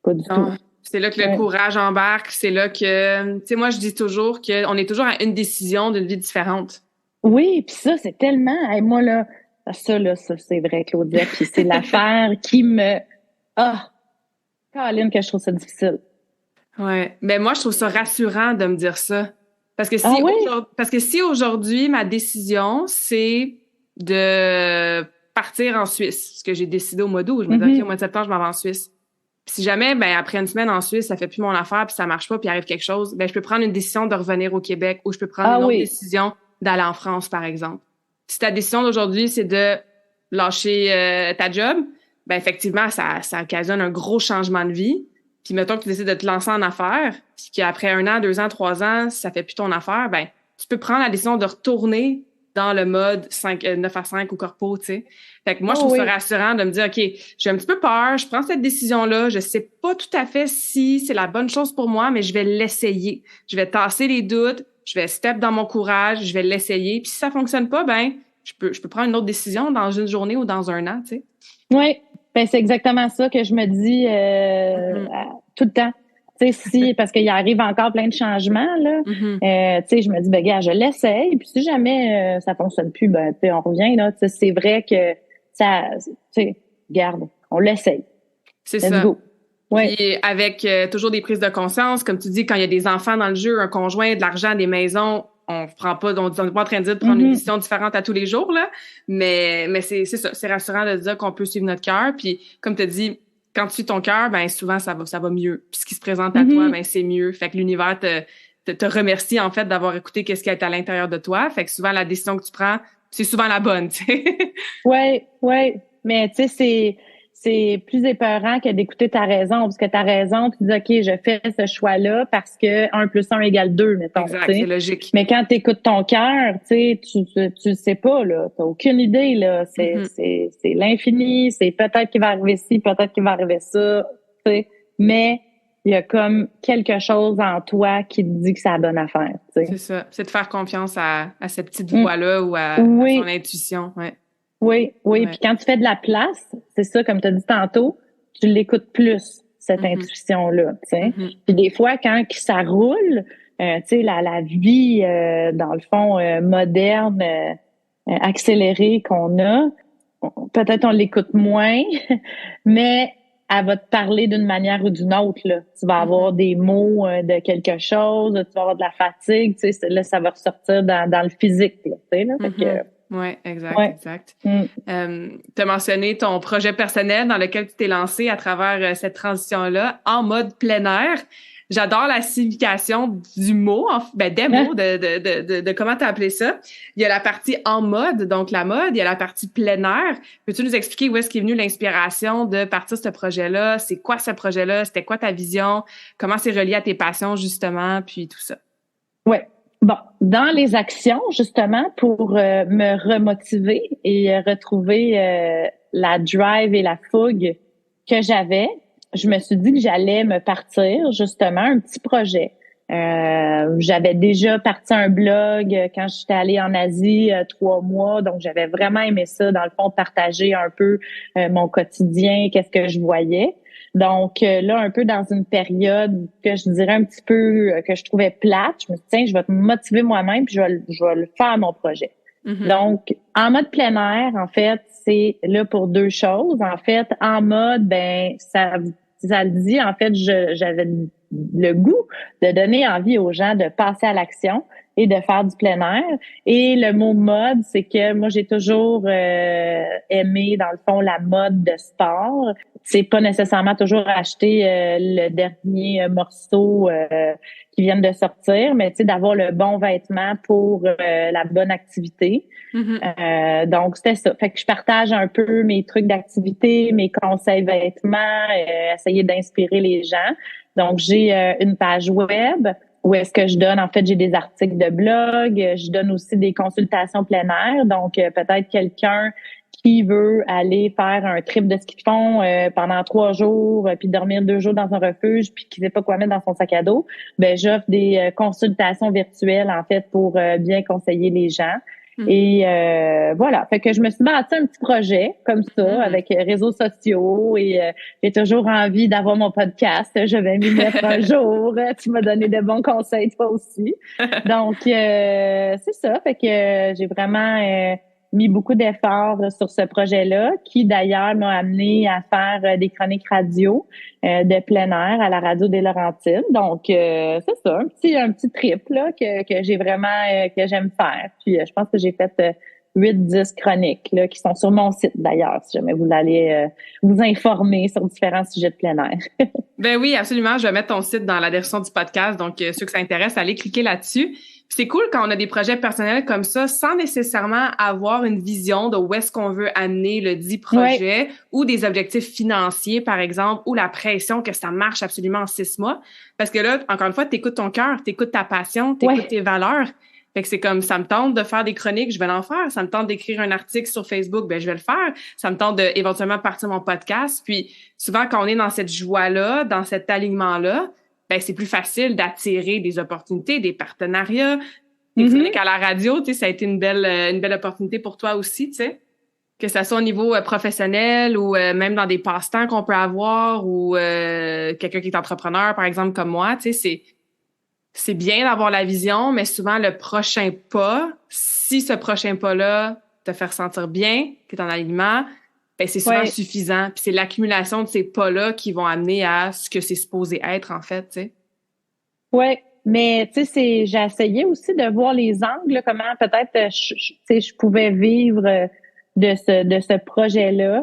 Pas du tout. C'est là que le courage embarque, c'est là que, tu sais, moi je dis toujours qu'on est toujours à une décision d'une vie différente. Oui, puis ça c'est tellement, moi là, ça c'est vrai, Claudia, puis c'est l'affaire qui me, Caroline, que je trouve ça difficile. Ouais, mais moi je trouve ça rassurant de me dire ça. Parce que si aujourd'hui, ma décision, c'est de partir en Suisse, ce que j'ai décidé au mois d'août, je me dis, OK, au mois de septembre, je m'en vais en Suisse. Puis si jamais, ben après une semaine en Suisse, ça fait plus mon affaire, puis ça marche pas, puis il arrive quelque chose, ben je peux prendre une décision de revenir au Québec ou je peux prendre Ah une autre oui. décision d'aller en France, par exemple. Si ta décision d'aujourd'hui, c'est de lâcher ta job, ben effectivement, ça occasionne un gros changement de vie. Puis mettons que tu décides de te lancer en affaires, puis qu'après 1 an, 2 ans, 3 ans, ça fait plus ton affaire, ben tu peux prendre la décision de retourner dans le mode 9 à 5 ou corpo, tu sais. Fait que moi, je trouve ça rassurant de me dire, OK, j'ai un petit peu peur, je prends cette décision-là, je sais pas tout à fait si c'est la bonne chose pour moi, mais je vais l'essayer. Je vais tasser les doutes, je vais step dans mon courage, je vais l'essayer. Puis si ça fonctionne pas, ben je peux prendre une autre décision dans une journée ou dans un an, tu sais. Oui, ben c'est exactement ça que je me dis tout le temps. Tu sais, si, parce qu'il arrive encore plein de changements, là, tu sais, je me dis, ben, gars, je l'essaye, puis si jamais ça fonctionne plus, ben, tu sais, on revient, là. Tu sais, c'est vrai que ça, tu sais, garde, on l'essaye. C'est Let's ça. go. Ouais. Puis avec toujours des prises de conscience, comme tu dis, quand il y a des enfants dans le jeu, un conjoint, de l'argent, des maisons, on prend pas, on n'est pas en train de dire de prendre une décision différente à tous les jours, là. Mais c'est ça, c'est rassurant de dire qu'on peut suivre notre cœur. Puis comme tu as dit, quand tu suis ton cœur, ben souvent ça va mieux. Puis ce qui se présente à toi, ben c'est mieux. Fait que l'univers te remercie en fait d'avoir écouté qu'est-ce qui est à l'intérieur de toi. Fait que souvent la décision que tu prends, c'est souvent la bonne, tu sais. Ouais. Mais tu sais, c'est plus épeurant que d'écouter ta raison, parce que ta raison, tu dis, OK, je fais ce choix-là parce que 1 + 1 = 2, mettons. Exact, t'sais. c'est logique. Mais quand tu écoutes ton cœur, tu le sais pas, là. T'as aucune idée, là. C'est l'infini, c'est peut-être qu'il va arriver ci, peut-être qu'il va arriver ça, tu sais. Mais il y a comme quelque chose en toi qui te dit que c'est la bonne affaire, tu sais. C'est ça. C'est de faire confiance à cette petite voix-là ou à son intuition, ouais. Oui. Puis quand tu fais de la place, c'est ça, comme tu as dit tantôt, tu l'écoutes plus, cette intuition-là, tu sais. Puis des fois, quand ça roule, tu sais, la vie, dans le fond, moderne, accélérée qu'on a, peut-être on l'écoute moins, mais elle va te parler d'une manière ou d'une autre, là. Tu vas avoir des mots de quelque chose, tu vas avoir de la fatigue, tu sais, là, ça va ressortir dans le physique, là, tu sais, là. Fait que, oui, exact. Tu as mentionné ton projet personnel dans lequel tu t'es lancé à travers cette transition-là en mode plein air. J'adore la signification du mot, des mots, de comment tu as appelé ça. Il y a la partie en mode, donc la mode, il y a la partie plein air. Peux-tu nous expliquer où est-ce qu'est venue l'inspiration de partir de ce projet-là? C'est quoi ce projet-là? C'était quoi ta vision? Comment c'est relié à tes passions, justement, puis tout ça? Oui. Bon, dans les actions, justement, pour me remotiver et retrouver la drive et la fougue que j'avais, je me suis dit que j'allais me partir, justement, un petit projet. J'avais déjà parti un blog quand j'étais allée en Asie 3 mois, donc j'avais vraiment aimé ça, dans le fond, partager un peu mon quotidien, qu'est-ce que je voyais. Donc là, un peu dans une période que je dirais un petit peu que je trouvais plate, je me suis dit, tiens, je vais te motiver moi-même puis je vais le faire mon projet. Donc, en mode plein air, en fait, c'est là pour 2 choses. En fait, en mode, ben ça le dit, en fait, j'avais le goût de donner envie aux gens de passer à l'action et de faire du plein air. Et le mot mode, c'est que moi, j'ai toujours aimé, dans le fond, la mode de sport. C'est pas nécessairement toujours acheter le dernier morceau qui viennent de sortir, mais tu sais, d'avoir le bon vêtement pour la bonne activité. Donc, c'était ça. Fait que je partage un peu mes trucs d'activité, mes conseils vêtements, essayer d'inspirer les gens. Donc, j'ai une page web où est-ce que je donne, en fait, j'ai des articles de blog, je donne aussi des consultations plein air. Donc, peut-être quelqu'un qui veut aller faire un trip de ski de fond pendant 3 jours, puis dormir 2 jours dans un refuge, puis qui sait pas quoi mettre dans son sac à dos, ben j'offre des consultations virtuelles, en fait, pour bien conseiller les gens. Et voilà, fait que je me suis bâti un petit projet comme ça avec réseaux sociaux et j'ai toujours envie d'avoir mon podcast. Je vais m'y mettre un jour. Tu m'as donné de bons conseils toi aussi. Donc c'est ça, fait que j'ai vraiment mis beaucoup d'efforts sur ce projet-là, qui d'ailleurs m'a amené à faire des chroniques radio de plein air à la radio des Laurentides. Donc c'est ça, un petit trip là que j'ai vraiment que j'aime faire. Puis je pense que j'ai fait 8-10 chroniques là, qui sont sur mon site d'ailleurs, si jamais vous allez vous informer sur différents sujets de plein air. Ben oui, absolument. Je vais mettre ton site dans la description du podcast. Donc, ceux que ça intéresse, allez cliquer là-dessus. Puis c'est cool quand on a des projets personnels comme ça, sans nécessairement avoir une vision de où est-ce qu'on veut amener le dit projet ou des objectifs financiers, par exemple, ou la pression que ça marche absolument en 6 mois. Parce que là, encore une fois, t'écoutes ton cœur, t'écoutes ta passion, t'écoutes tes valeurs. Fait que c'est comme, ça me tente de faire des chroniques, je vais l'en faire. Ça me tente d'écrire un article sur Facebook, ben je vais le faire. Ça me tente de éventuellement partir mon podcast. Puis souvent, quand on est dans cette joie-là, dans cet alignement-là, ben c'est plus facile d'attirer des opportunités, des partenariats, des chroniques à la radio. Tu sais, ça a été une belle opportunité pour toi aussi, tu sais. Que ça soit au niveau professionnel ou même dans des passe-temps qu'on peut avoir ou quelqu'un qui est entrepreneur, par exemple, comme moi, tu sais, c'est bien d'avoir la vision, mais souvent le prochain pas, si ce prochain pas-là te fait ressentir bien, que tu es en alignement, ben c'est souvent suffisant. Puis c'est l'accumulation de ces pas-là qui vont amener à ce que c'est supposé être, en fait, tu sais. Oui, mais tu sais, j'ai essayé aussi de voir les angles, comment peut-être je pouvais vivre de ce projet-là.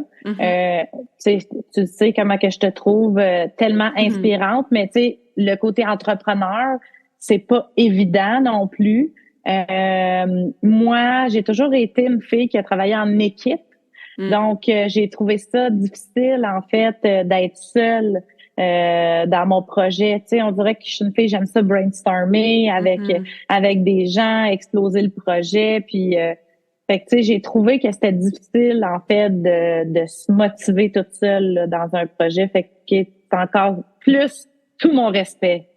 Tu sais comment que je te trouve tellement inspirante, mais tu sais, le côté entrepreneur, c'est pas évident non plus. Moi, j'ai toujours été une fille qui a travaillé en équipe. Donc, j'ai trouvé ça difficile, en fait, d'être seule dans mon projet. Tu sais, on dirait que je suis une fille, j'aime ça brainstormer avec des gens, exploser le projet. Puis, fait que, tu sais, j'ai trouvé que c'était difficile, en fait, de se motiver toute seule là, dans un projet. Fait que c'est encore plus tout mon respect.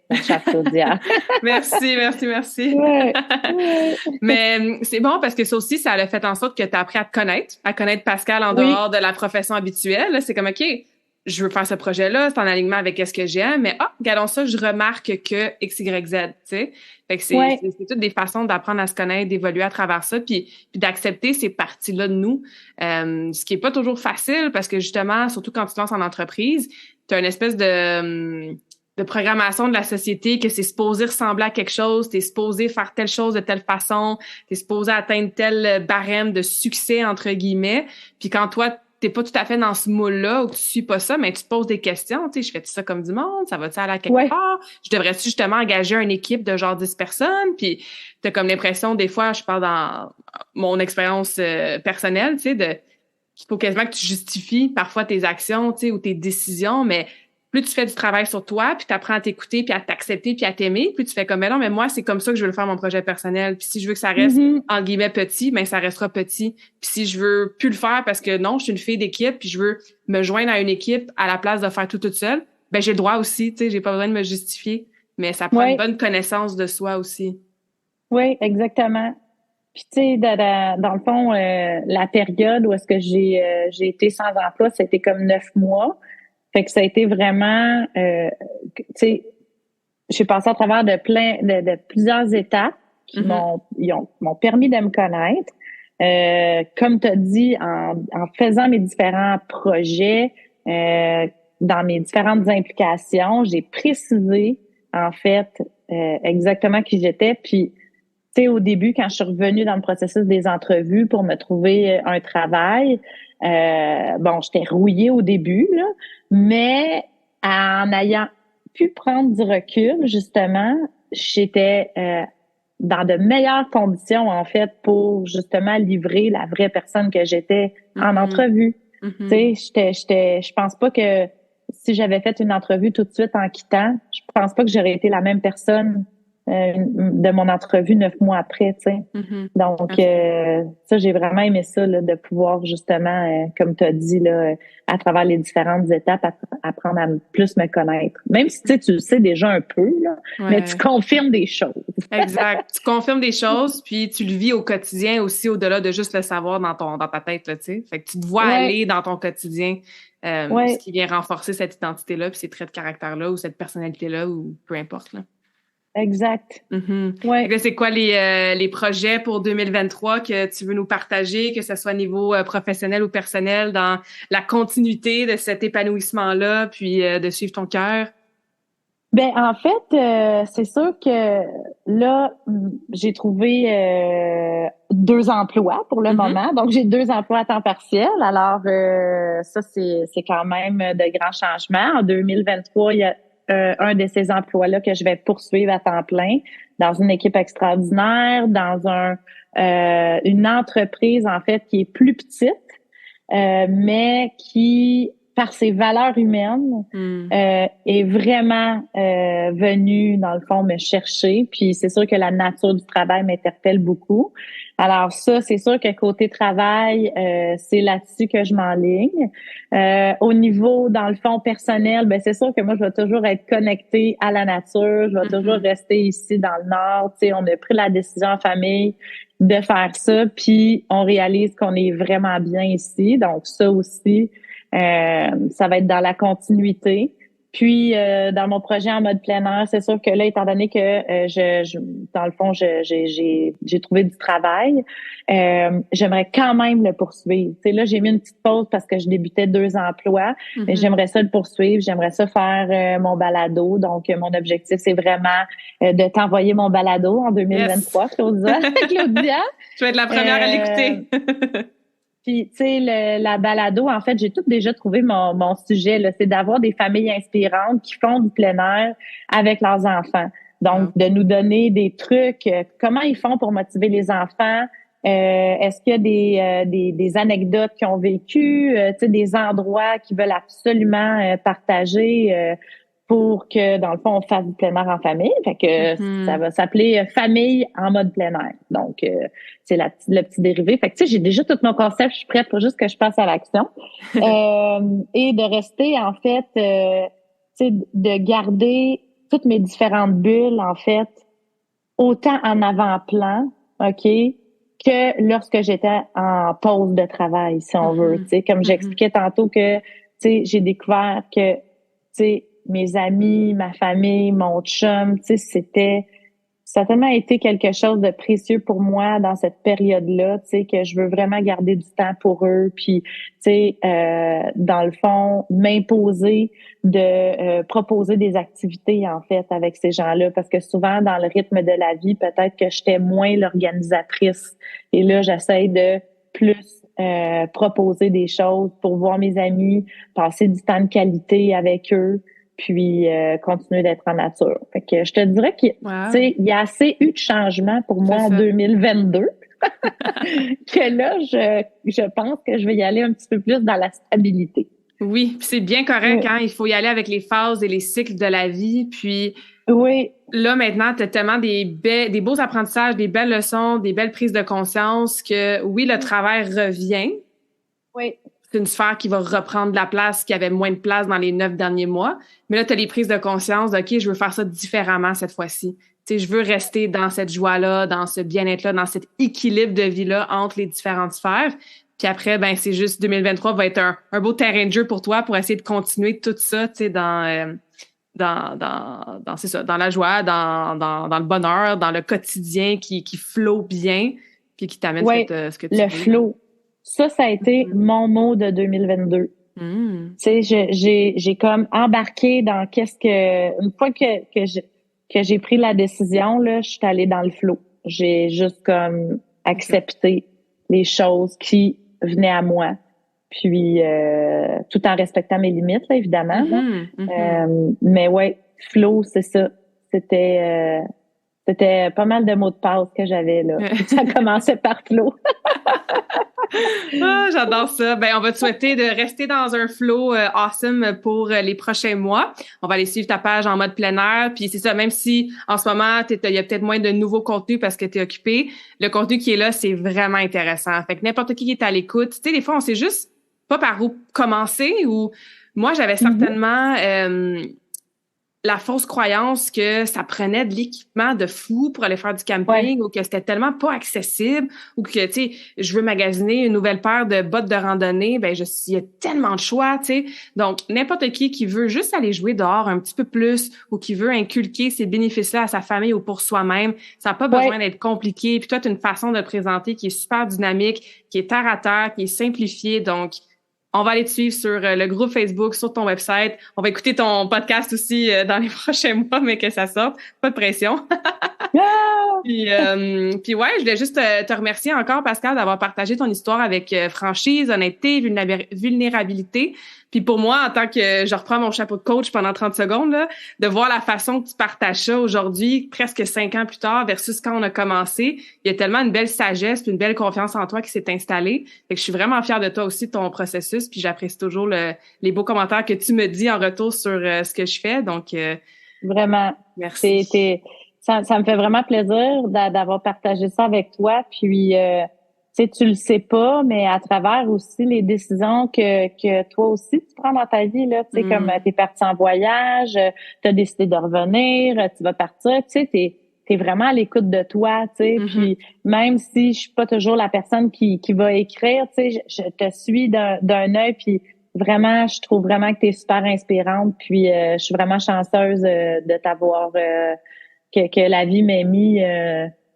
Claudia. Merci. Ouais. Mais c'est bon parce que ça aussi, ça a fait en sorte que tu as appris à connaître Pascal en dehors de la profession habituelle. Là, c'est comme, OK, je veux faire ce projet-là, c'est en alignement avec ce que j'aime, mais regardons ça, je remarque que X, Y, Z, tu sais. Fait que c'est toutes des façons d'apprendre à se connaître, d'évoluer à travers ça, puis d'accepter ces parties-là de nous. Ce qui est pas toujours facile parce que justement, surtout quand tu te lances en entreprise, tu as une espèce de programmation de la société, que c'est supposé ressembler à quelque chose, t'es supposé faire telle chose de telle façon, t'es supposé atteindre tel barème de succès, entre guillemets. Puis quand toi, t'es pas tout à fait dans ce moule-là ou que tu suis pas ça, mais tu te poses des questions, tu sais, je fais ça comme du monde, ça va-tu aller à quelque part? Je devrais-tu justement engager une équipe de genre 10 personnes? Puis t'as comme l'impression, des fois, je parle dans mon expérience personnelle, tu sais, qu'il faut quasiment que tu justifies parfois tes actions, tu sais, ou tes décisions, mais plus tu fais du travail sur toi, puis tu apprends à t'écouter, puis à t'accepter, puis à t'aimer, puis tu fais comme, mais non, mais moi, c'est comme ça que je veux le faire, mon projet personnel. Puis si je veux que ça reste, entre guillemets, petit, ben ça restera petit. Puis si je veux plus le faire parce que non, je suis une fille d'équipe, puis je veux me joindre à une équipe à la place de faire tout toute seule, ben j'ai le droit aussi, tu sais, j'ai pas besoin de me justifier. Mais ça prend une bonne connaissance de soi aussi. Oui, exactement. Puis tu sais, dans le fond, la période où est-ce que j'ai été sans emploi, c'était comme 9 mois. Fait que ça a été vraiment, tu sais, j'ai passé à travers de plusieurs étapes qui m'ont permis de me connaître. Comme tu as dit, en faisant mes différents projets, dans mes différentes implications, j'ai précisé en fait exactement qui j'étais. Puis, tu sais, au début, quand je suis revenue dans le processus des entrevues pour me trouver un travail, bon, j'étais rouillée au début, là, mais en ayant pu prendre du recul, justement, j'étais dans de meilleures conditions, en fait, pour justement livrer la vraie personne que j'étais en entrevue. Tu sais, je pense pas que si j'avais fait une entrevue tout de suite en quittant, je pense pas que j'aurais été la même personne de mon entrevue 9 mois après, tu sais. Donc, ça, j'ai vraiment aimé ça, là, de pouvoir justement, comme tu as dit, là, à travers les différentes étapes, apprendre à plus me connaître. Même si, tu le sais déjà un peu, là, mais tu confirmes des choses. Exact. Tu confirmes des choses, puis tu le vis au quotidien aussi, au-delà de juste le savoir dans ta tête, là, tu sais. Fait que tu te vois aller dans ton quotidien, ce qui vient renforcer cette identité-là, puis ces traits de caractère-là, ou cette personnalité-là, ou peu importe, là. Exact. Ouais. C'est quoi les projets pour 2023 que tu veux nous partager, que ce soit au niveau professionnel ou personnel, dans la continuité de cet épanouissement-là, puis de suivre ton cœur? Ben en fait, c'est sûr que là, j'ai trouvé 2 emplois pour le Mhm. moment. Donc, j'ai 2 emplois à temps partiel. Alors, ça, c'est quand même de grands changements. En 2023, il y a un de ces emplois-là que je vais poursuivre à temps plein dans une équipe extraordinaire, dans une entreprise, en fait, qui est plus petite, mais qui, par ses valeurs humaines, Mm. est vraiment venu, dans le fond, me chercher. Puis c'est sûr que la nature du travail m'interpelle beaucoup. Alors ça, c'est sûr que côté travail, c'est là-dessus que je m'enligne. Au niveau, dans le fond, personnel, ben c'est sûr que moi, je vais toujours être connectée à la nature. Je vais toujours Mhm. rester ici dans le Nord. Tu sais, on a pris la décision en famille de faire ça, puis on réalise qu'on est vraiment bien ici. Donc ça aussi, ça va être dans la continuité. Puis, dans mon projet en mode plein air, c'est sûr que là, étant donné que dans le fond, j'ai trouvé du travail, j'aimerais quand même le poursuivre. Tu sais, là, j'ai mis une petite pause parce que je débutais 2 emplois, mais Mhm. j'aimerais ça le poursuivre. J'aimerais ça faire mon balado. Donc, mon objectif, c'est vraiment de t'envoyer mon balado en Yes. 2023, Claudia. Claudia. Je vais être la première à Euh, l'écouter. puis, tu sais, la balado, en fait, j'ai tout déjà trouvé mon sujet, là. C'est d'avoir des familles inspirantes qui font du plein air avec leurs enfants. Donc, Wow. de nous donner des trucs, comment ils font pour motiver les enfants. Est-ce qu'il y a des anecdotes qu'ils ont vécues, tu sais, des endroits qu'ils veulent absolument partager pour que, dans le fond, on fasse du plein air en famille. Fait que ça Mhm. va s'appeler Famille en mode plein air. Donc, c'est le petit dérivé. Fait que, tu sais, j'ai déjà tout mon concept. Je suis prête pour juste que je passe à l'action. Et de rester, en fait, tu sais, de garder toutes mes différentes bulles, en fait, autant en avant-plan, OK, que lorsque j'étais en pause de travail, si on veut. Tu Mhm. sais, comme Mhm. j'expliquais tantôt que, tu sais, j'ai découvert que, tu sais, mes amis, ma famille, mon chum, tu sais, ça a tellement été quelque chose de précieux pour moi dans cette période-là, tu sais, que je veux vraiment garder du temps pour eux, puis, tu sais, dans le fond, m'imposer de proposer des activités, en fait, avec ces gens-là, parce que souvent, dans le rythme de la vie, peut-être que j'étais moins l'organisatrice. Et là, j'essaie de plus proposer des choses pour voir mes amis, passer du temps de qualité avec eux, puis continuer d'être en nature. Fait que je te dirais que, tu Wow. sais, il y a assez eu de changements pour C'est moi en ça. 2022 que là, je pense que je vais y aller un petit peu plus dans la stabilité. Oui, puis c'est bien correct, Oui, hein. Il faut y aller avec les phases et les cycles de la vie. Puis oui, là, maintenant, tu as tellement des beaux apprentissages, des belles leçons, des belles prises de conscience que oui, le travail revient. oui. C'est une sphère qui va reprendre de la place qui avait moins de place dans les 9 derniers mois. Mais là, tu as les prises de conscience de, OK, je veux faire ça différemment cette fois-ci. Tu sais, je veux rester dans cette joie-là, dans ce bien-être-là, dans cet équilibre de vie-là entre les différentes sphères. Puis après, ben, c'est juste 2023 va être un beau terrain de jeu pour toi pour essayer de continuer tout ça, tu sais, c'est ça, dans la joie, dans le bonheur, dans le quotidien qui flot bien, puis qui t'amène Oui, ce que tu le veux, là. flow. Ça a été Mm. mon mot de 2022. Mm. Tu sais, j'ai comme embarqué dans une fois que j'ai pris la décision, là, je suis allée dans le flow. J'ai juste comme C'est ça. accepté les choses qui venaient à moi. Puis, tout en respectant mes limites, là, évidemment, là. Mhm, mhm. Mais ouais, flow, c'est ça. C'était, euh, c'était pas mal de mots de passe que j'avais, là. Ça commençait par flow. Ah, j'adore ça. Ben, on va te souhaiter de rester dans un flow awesome pour les prochains mois. On va aller suivre ta page en mode plein air. Puis c'est ça, même si en ce moment, il y a peut-être moins de nouveaux contenus parce que tu es occupé, le contenu qui est là, c'est vraiment intéressant. Fait que n'importe qui est à l'écoute, tu sais, des fois, on sait juste pas par où commencer ou moi, j'avais Mhm. certainement la fausse croyance que ça prenait de l'équipement de fou pour aller faire du Ouais, camping ou que c'était tellement pas accessible ou que, tu sais, je veux magasiner une nouvelle paire de bottes de randonnée, ben, il y a tellement de choix, tu sais. Donc, n'importe qui veut juste aller jouer dehors un petit peu plus ou qui veut inculquer ces bénéfices-là à sa famille ou pour soi-même, ça n'a pas besoin ouais, d'être compliqué. Puis toi, tu as une façon de présenter qui est super dynamique, qui est terre à terre, qui est simplifiée. Donc, On va aller te suivre sur le groupe Facebook, sur ton website. On va écouter ton podcast aussi dans les prochains mois, mais que ça sorte. Pas de pression. Puis ouais, je voulais juste te remercier encore, Pascal, d'avoir partagé ton histoire avec franchise, honnêteté, vulnérabilité. Puis pour moi, en tant que je reprends mon chapeau de coach pendant 30 secondes, là, de voir la façon que tu partages ça aujourd'hui, presque 5 ans plus tard, versus quand on a commencé, il y a tellement une belle sagesse, une belle confiance en toi qui s'est installée. Fait que je suis vraiment fière de toi aussi, de ton processus, puis j'apprécie toujours les beaux commentaires que tu me dis en retour sur ce que je fais. Donc, vraiment. Merci. Ça me fait vraiment plaisir d'avoir partagé ça avec toi. Puis, tu le sais pas, mais à travers aussi les décisions que toi aussi tu prends dans ta vie, là, tu sais, comme t'es parti en voyage, t'as décidé de revenir, tu vas partir, tu sais, t'es vraiment à l'écoute de toi, tu sais. Puis même si je suis pas toujours la personne qui va écrire, tu sais, je te suis d'un œil, puis vraiment, je trouve vraiment que t'es super inspirante. Puis je suis vraiment chanceuse de t'avoir que la vie m'ait mis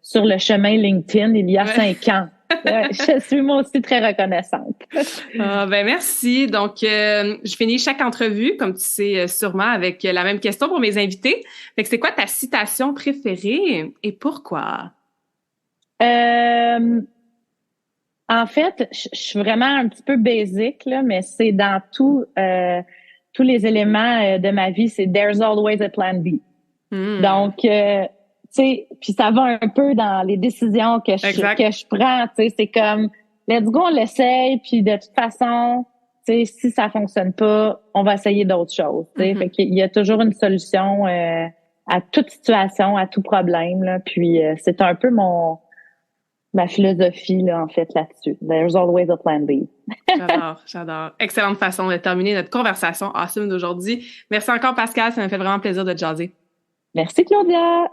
sur le chemin LinkedIn il y a 5 ans. Je suis moi aussi très reconnaissante. Ben merci. Donc, je finis chaque entrevue, comme tu sais sûrement, avec la même question pour mes invités. Fait que c'est quoi ta citation préférée et pourquoi? En fait, je suis vraiment un petit peu basic, là, mais c'est dans tous les éléments de ma vie, c'est there's always a plan B. Donc, tu sais, puis ça va un peu dans les décisions que je prends, tu sais, c'est comme let's go, on l'essaye, puis de toute façon, tu sais, si ça fonctionne pas, on va essayer d'autres choses, tu sais. Fait qu'il y a toujours une solution à toute situation, à tout problème, là, puis c'est un peu ma philosophie, là, en fait, là-dessus. There's always a plan B. J'adore. Excellente façon de terminer notre conversation awesome d'aujourd'hui. Merci encore, Pascal. Ça m'a fait vraiment plaisir de te jaser. Merci, Claudia.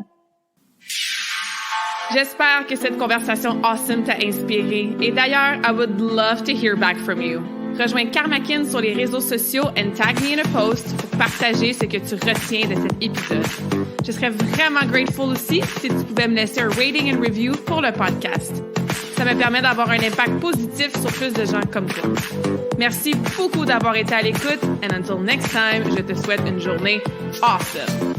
J'espère que cette conversation awesome t'a inspiré. Et d'ailleurs, I would love to hear back from you. Rejoins Karmakin sur les réseaux sociaux and tag me in a post pour partager ce que tu retiens de cet épisode. Je serais vraiment grateful aussi si tu pouvais me laisser un rating and review pour le podcast. Ça me permet d'avoir un impact positif sur plus de gens comme toi. Merci beaucoup d'avoir été à l'écoute and until next time, je te souhaite une journée awesome.